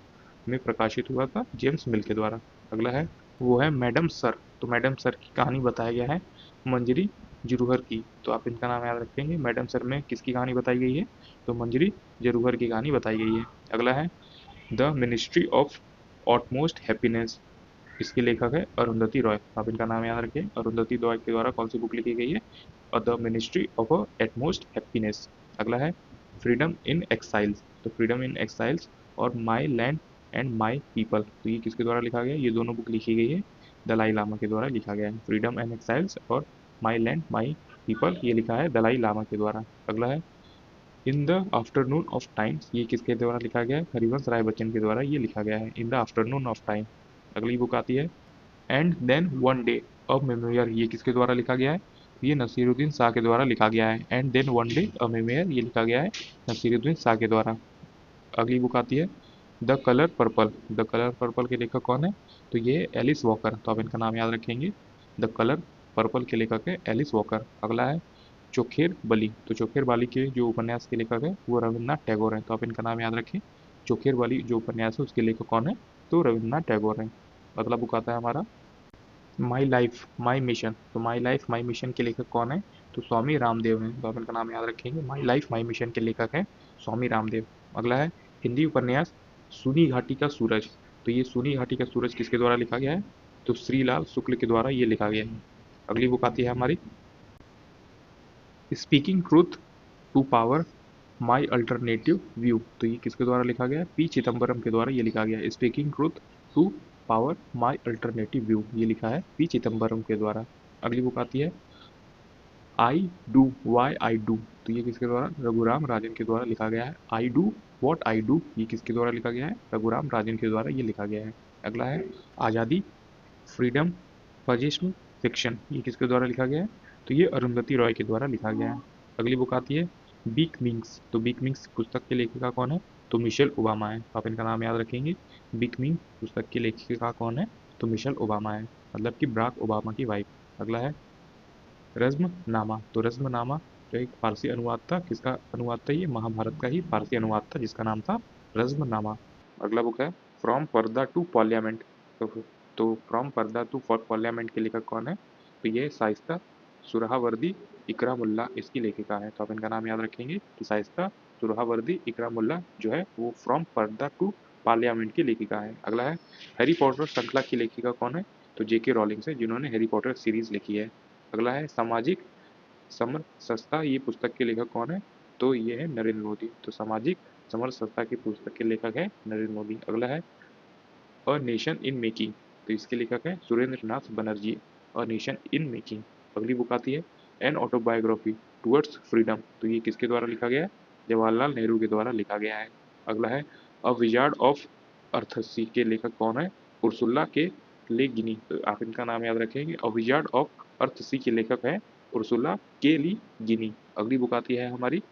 में प्रकाशित हुआ था जेम्स मिल के द्वारा। अगला है वो है मैडम सर। तो मैडम सर की कहानी बताया गया है मंजरी जरूहर की। तो आप इनका नाम याद रखेंगे। मैडम सर में किसकी कहानी बताई गई है? तो मंजरी जरूहर की कहानी बताई गई है। अगला है द मिनिस्ट्री ऑफ ऑटमोस्ट हैप्पीनेस, इसके लेखक है अरुंधति रॉय। आप इनका नाम याद रखें। अरुंधति रॉय के द्वारा कौन सी बुक लिखी गई है? The ministry of utmost happiness. अगला है फ्रीडम इन एक्साइल्स। तो फ्रीडम इन एक्साइल्स और माई लैंड एंड माई पीपल, तो ये किसके द्वारा लिखा गया है? ये दोनों बुक लिखी गई है दलाई लामा के द्वारा लिखा गया है। फ्रीडम एंड एक्साइल्स और माई लैंड माई पीपल ये लिखा है दलाई लामा के द्वारा। अगला है in the afternoon of time, ये किसके द्वारा लिखा गया है? हरिवंश राय बच्चन के द्वारा ये लिखा गया है in the afternoon of time. अगली बुक आती है and then one day a memoir, ये किसके द्वारा लिखा गया है? ये नसीरुद्दीन शाह के द्वारा लिखा गया है। And then one day a memoir ये लिखा गया है नसीरुद्दीन शाह के द्वारा। अगली बुक आती है the colour purple. The colour purple के लेखक कौन है? तो ये एलिस वॉकर, तो आप इनका नाम याद रखेंगे। द कलर पर्पल के लेखक है एलिस वॉकर। अगला है चोखेर बली। तो चोखेर बाली के जो उपन्यास के लेखक है वो रविन्द्रनाथ टैगोर है, तो आप इनका नाम याद रखें। चोखेर बाली जो उपन्यास है उसके लेखक कौन है? तो रविन्द्रनाथ टैगोर है। अगला बुक आता है हमारा माई लाइफ माई मिशन। तो माई लाइफ माई मिशन के लेखक कौन है? तो स्वामी रामदेव हैं, तो आप इनका नाम याद रखेंगे। माई लाइफ माई मिशन के लेखक हैं स्वामी रामदेव। अगला है हिंदी उपन्यास सूनी घाटी का सूरज। तो ये सूनी घाटी का सूरज किसके द्वारा लिखा गया है? तो श्रीलाल शुक्ल के द्वारा ये लिखा गया है। अगली बुक आती है हमारी speaking truth to power my alternative view. तो ये किसके द्वारा लिखा गया है? पी चिदम्बरम के द्वारा ये लिखा गया है। Speaking truth to power my alternative view, ये लिखा है पी चिदम्बरम के द्वारा। अगली बुक आती है I do why I do, तो ये किसके द्वारा, रघुराम राजन के द्वारा लिखा गया है। I do what I do, ये किसके द्वारा लिखा गया है, रघुराम राजन के द्वारा ये लिखा गया है। अगला है आज़ादी, फ्रीडम, फजिस्म, फिक्शन, ये किसके द्वारा लिखा गया है, तो ये अरुंधति रॉय के द्वारा लिखा गया है। अगली बुक आती है बिग मिंग्स, तो बिग मिंग्स पुस्तक के लेखिका कौन है, तो मिशेल ओबामा है। तो आप इनका नाम याद रखेंगे। बिग मिंग पुस्तक की लेखिका कौन है, तो मिशेल ओबामा है, मतलब कि बराक ओबामा की वाइफ। अगला है रज़्मनामा, तो रज़्मनामा जो एक फारसी अनुवाद था, किसका अनुवाद था, ये महाभारत का ही फारसी अनुवाद था जिसका नाम था रज़्मनामा। अगला बुक है फ्रॉम पर्दा टू पार्लियामेंट, तो फ्रॉम पर्दा टू पार्लियामेंट के लेखक कौन है, तो ये शाइस्ता सुरहावर्दी इकरामुल्ला इसकी लेखिका है। तो आप इनका नाम याद रखेंगे कि शाइस्ता सुरहावर्दी इकरामुल्ला जो है वो फ्रॉम पर्दा टू पार्लियामेंट की लेखिका है। अगला है हैरी पॉटर श्रृंखला की लेखिका कौन है, तो जेके रॉलिंग है जिन्होंने हैरी पॉटर सीरीज लिखी है। अगला है सामाजिक समरसता, ये पुस्तक के लेखक कौन है, तो ये है नरेंद्र मोदी। तो सामाजिक समरसता की पुस्तक के लेखक है नरेंद्र मोदी। अगला है अ नेशन इन मेकिंग, तो इसके लेखक हैं Surendra Nath Banerjee. A nation in making. अगली बुक आती है एन ऑटोबायोग्राफी टुवर्ड्स फ्रीडम, तो ये किसके द्वारा लिखा गया है, जवाहरलाल नेहरू के द्वारा लिखा गया है। अगला है अ विजार्ड ऑफ अर्थसी के लेखक कौन है, उर्सुला के ले गिनी, तो आप इनका नाम याद रखेंगे। अ विजार्ड ऑफ अर्थसी के लेखक है उर्सुला के ली गिनी। अगली बुक आती है हमारी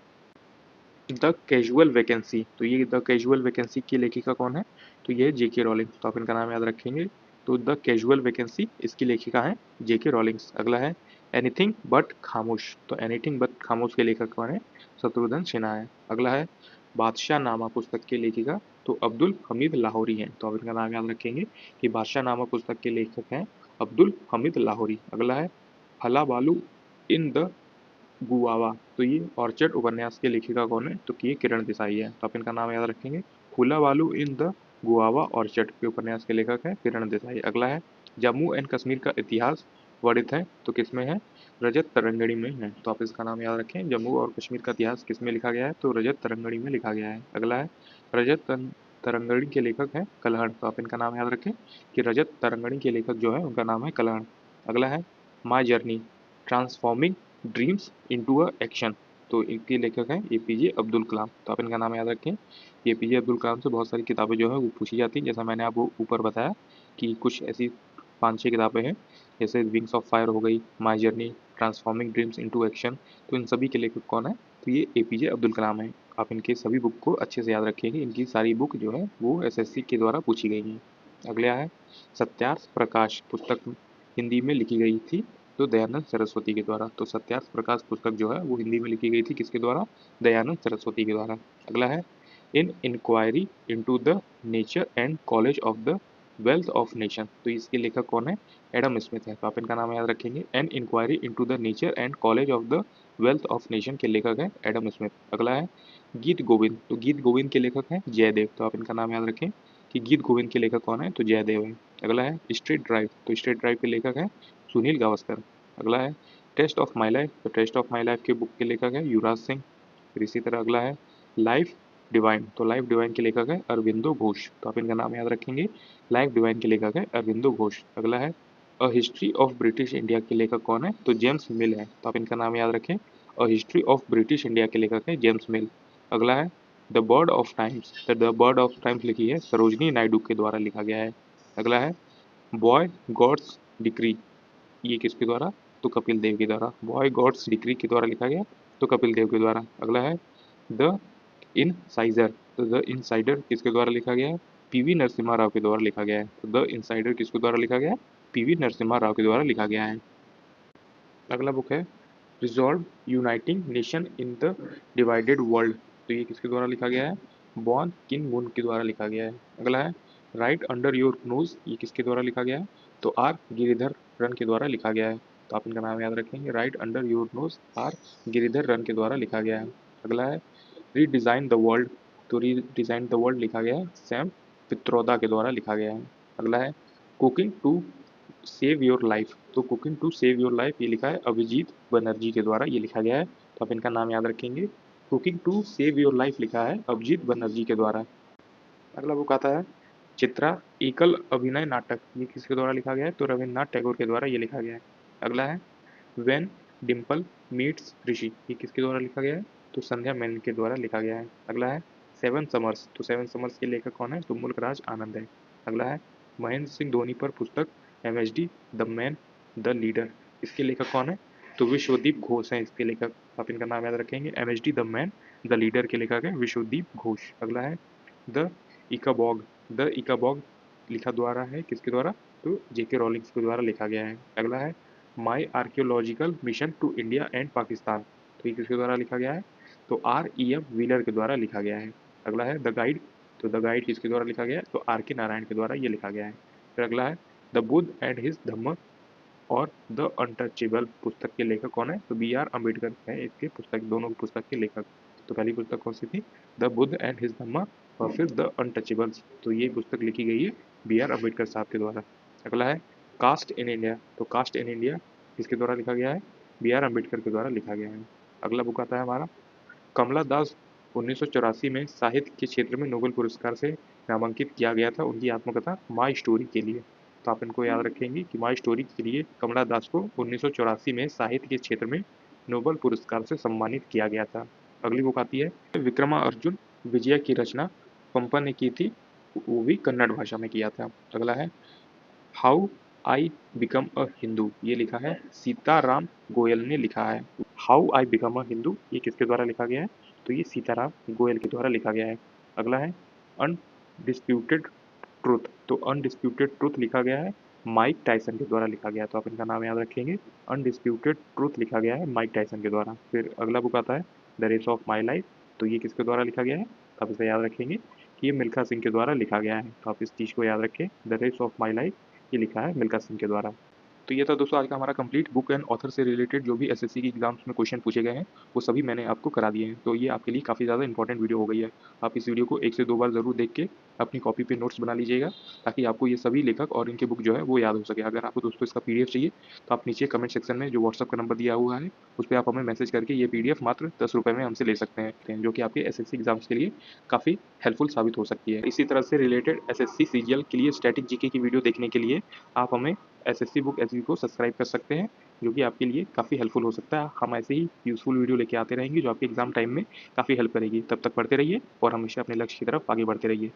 द कैजुअल वैकेंसी, तो ये द कैजुअल वैकेंसी की लेखिका कौन है, तो ये जेके रॉलिंग। तो आप इनका नाम याद रखेंगे। तो द कैजुअल वैकेंसी इसकी लेखिका है जेके रॉलिंग्स। अगला है एनीथिंग बट खामोश, तो एनीथिंग बट खामोश के लेखक कौन है, शत्रुघ्न सिन्हा है। अगला है बादशाह नामा पुस्तक के लेखिका, तो अब्दुल हमीद लाहौरी हैं। तो आप इनका नाम याद रखेंगे कि बादशाह नामा पुस्तक के लेखक हैं अब्दुल हमीद लाहौरी। अगला है हला बालू इन द गुआवा, तो ये ऑर्चर्ड उपन्यास के लेखिका कौन है, तो ये किरण देसाई है। तो आप इनका नाम याद रखेंगे। फूला वालू इन द गुआवा ऑर्चर्ड के उपन्यास के लेखक है किरण देसाई। अगला है जम्मू एंड कश्मीर का इतिहास वर्णित है, तो किसमें है, रजत तरंगड़ी में है। तो आप इसका नाम याद रखें। जम्मू और कश्मीर का इतिहास किसमें लिखा गया है, तो रजत तरंगड़ी में लिखा गया है। अगला है तरंगड़ी के लेखक है कलहड़, तो आप इनका नाम याद रखें कि रजत तरंगड़ी के लेखक जो है उनका नाम है कलहड़। अगला है my journey transforming dreams into a action, तो इनके लेखक हैं एपीजे अब्दुल कलाम। तो आप इनका नाम याद रखें। एपीजे अब्दुल कलाम से बहुत सारी किताबें जो है वो पूछी जाती हैं, जैसा मैंने आपको ऊपर बताया कि कुछ ऐसी 5-6 किताबें हैं, जैसे विंग्स ऑफ फायर हो गई, my journey, transforming dreams into action, तो इन सभी के लेखक कौन है, तो ये एपीजे अब्दुल कलाम है। आप इनके सभी बुक को अच्छे से याद रखेंगे, इनकी सारी बुक जो है वो एसएससी के द्वारा पूछी गई हैं। अगला है सत्यार्थ प्रकाश पुस्तक हिंदी में लिखी गई थी, तो दयानंद सरस्वती के द्वारा। तो सत्यार्थ प्रकाश पुस्तक जो है वो हिंदी में लिखी गई थी किसके द्वारा, दयानंद सरस्वती के द्वारा। अगला है in inquiry into the nature and college of the wealth of nation, तो इसके लेखक कौन है, एडम स्मिथ है। तो आप इनका नाम याद रखेंगे। An inquiry into the nature and college of the wealth of nation के लेखक है एडम स्मिथ। अगला है गीत गोविंद, तो गीत गोविंद के लेखक हैं जयदेव। तो आप इनका नाम याद रखें कि गीत गोविंद के लेखक कौन है, तो जयदेव है। अगला है स्ट्रीट ड्राइव, तो स्ट्रीट ड्राइव के लेखक हैं सुनील गावस्कर। अगला है टेस्ट ऑफ माई लाइफ, तो टेस्ट ऑफ माई लाइफ के बुक के लेखक है युवराज सिंह। फिर इसी तरह अगला है लाइफ डिवाइन, तो लाइफ डिवाइन के लेखक है अरविंदो घोष। तो आप इनका नाम याद रखेंगे। लाइफ डिवाइन के लेखक है अरविंदो घोष। अगला है अ हिस्ट्री ऑफ ब्रिटिश इंडिया के लेखक कौन है, तो जेम्स मिल है। तो आप इनका नाम याद रखें। अ हिस्ट्री ऑफ ब्रिटिश इंडिया के लेखक है जेम्स मिल। अगला है द बर्ड ऑफ टाइम्स, तो द बर्ड ऑफ टाइम्स लिखी है सरोजनी नायडू के द्वारा लिखा गया है। अगला है बॉय गॉड्स डिक्री, ये किसके द्वारा, तो कपिल देव के द्वारा। बॉय गॉड्स डिक्री के द्वारा लिखा गया, तो कपिल देव के द्वारा। अगला है द इनसाइजर, तो द इनसाइडर किसके द्वारा लिखा गया है, पीवी नरसिम्हा राव के द्वारा लिखा गया है। तो द इनसाइडर किसके द्वारा लिखा गया है, पीवी नरसिम्हा राव के द्वारा लिखा गया है। अगला बुक है resolve uniting nation in the divided world, तो ये किसके द्वारा लिखा गया है, बॉन किन मुन के द्वारा लिखा गया है। अगला है राइट अंडर योर नोज, ये किसके द्वारा लिखा गया है, तो आर गिरिधर रन के द्वारा लिखा गया है। तो आप इनका नाम याद रखेंगे। Right under your nose R Giridhar रन के द्वारा लिखा गया है। अगला है रीडिज़ाइन द वर्ल्ड, तो रीडिज़ाइन द वर्ल्ड लिखा गया है सैम पित्रोदा के द्वारा लिखा गया है। अगला है cooking to save your life, तो cooking to save your life ये लिखा है अभिजीत बनर्जी के द्वारा ये लिखा गया है। तो आप इनका नाम याद रखेंगे। Cooking to save your life लिखा है अभिजीत बनर्जी के द्वारा। अगला बुक आता है चित्रा एकल अभिनय नाटक, ये किसके द्वारा लिखा गया है? तो रविन्द्रनाथ टैगोर के द्वारा ये लिखा गया है। अगला है व्हेन डिम्पल मीट्स ऋषि, ये किसके द्वारा लिखा गया है? तो संध्या मेनन के द्वारा लिखा गया है। अगला है सेवन समर्स, तो सेवन समर्स के लेखक कौन है? तो मुल्कराज आनंद है। अगला है महेंद्र सिंह धोनी पर पुस्तक MHD the man the leader, इसके लेखक कौन है? तो विश्वदीप घोष हैं इसके लेखक। आप इनका नाम याद रखेंगे। MHD the man the leader के लेखक है विश्वदीप घोष। अगला है द इकाबॉग, द इकाबॉग लिखा द्वारा है किसके द्वारा? तो जेके रॉलिंग्स के द्वारा लिखा गया है। अगला है my archaeological mission to India and Pakistan, तो ये किसके द्वारा लिखा गया है? तो REM व्हीलर के द्वारा लिखा गया है। अगला है द गाइड, तो द गाइड किसके द्वारा लिखा गया है? तो RK नारायण के द्वारा ये लिखा गया है। फिर अगला है द बुद्ध एंड हिज धम्म और द अनटचेबल, पुस्तक के लेखक कौन है? तो BR अम्बेडकर है इसके पुस्तक, दोनों की पुस्तक के लेखक। तो पहली पुस्तक कौन सी थी? द बुद्ध एंड हिज धम्मा, और फिर द अनटचेबल्स, तो ये पुस्तक लिखी गई है BR अम्बेडकर साहब के द्वारा। अगला है कास्ट इन इंडिया, तो कास्ट इन इंडिया किसके द्वारा लिखा गया है? BR अम्बेडकर के द्वारा लिखा गया है। अगला बुक आता है हमारा कमला दास, 1984 में साहित्य के क्षेत्र में नोबेल पुरस्कार से नामांकित किया गया था उनकी आत्मकथा माई स्टोरी के लिए। तो आप इनको याद रखेंगे कि माई स्टोरी के लिए कमला दास को 1984 में साहित्य के क्षेत्र में नोबेल पुरस्कार से सम्मानित किया गया था। अगली बुक आती है विक्रमार्जुन विजय की रचना पंपा ने की थी, वो भी कन्नड़ भाषा में किया था। अगला है how I become a Hindu, ये लिखा है सीताराम गोयल ने लिखा है। How I become a Hindu, ये किसके द्वारा लिखा गया है? तो ये सीताराम गोयल के द्वारा लिखा गया है। अगला है अनडिस्प्यूटेड ट्रुथ, तो अनडिस्प्यूटेड ट्रुथ लिखा गया है माइक टाइसन के द्वारा लिखा गया है। तो आप इनका नाम याद रखेंगे। अनडिस्प्यूटेड ट्रुथ लिखा गया है माइक टाइसन के द्वारा। फिर अगला बुक आता है the race of my life, तो ये किसके द्वारा लिखा गया है? तो आप इसे याद रखेंगे कि ये मिल्खा सिंह के द्वारा लिखा गया है। तो आप इस चीज़ को याद रखें, the race of my life ये लिखा है मिल्खा सिंह के द्वारा। तो ये था दोस्तों आज का हमारा कंप्लीट बुक एंड ऑथर से रिलेटेड जो भी एसएससी की एग्जाम्स में क्वेश्चन पूछे गए हैं वो सभी मैंने आपको करा दिए हैं। तो ये आपके लिए काफ़ी ज़्यादा इंपॉर्टेंट वीडियो हो गई है। आप इस वीडियो को 1 से 2 बार ज़रूर देख के अपनी कॉपी पे नोट्स बना लीजिएगा, ताकि आपको ये सभी लेखक और इनके बुक जो है वो याद हो सके। अगर आपको दोस्तों इसका PDF चाहिए तो आप नीचे कमेंट सेक्शन में जो व्हाट्सअप का नंबर दिया हुआ है उस पर आप हमें मैसेज करके ये PDF मात्र 10 रुपये में हमसे ले सकते हैं, जो कि आपके एसएससी एग्जाम्स के लिए काफ़ी हेल्पफुल साबित हो सकती है। इसी तरह से रिलेटेड एसएससी सीजीएल के लिए स्टैटिक जीके की वीडियो देखने के लिए आप हमें एसएससी बुक एसवी को सब्सक्राइब कर सकते हैं, जो कि आपके लिए काफ़ी हेल्पफुल हो सकता है। हम ऐसे ही यूजफुल वीडियो लेके आते रहेंगे जो आपके एग्जाम टाइम में काफ़ी हेल्प करेगी। तब तक पढ़ते रहिए और हमेशा अपने लक्ष्य की तरफ आगे बढ़ते रहिए।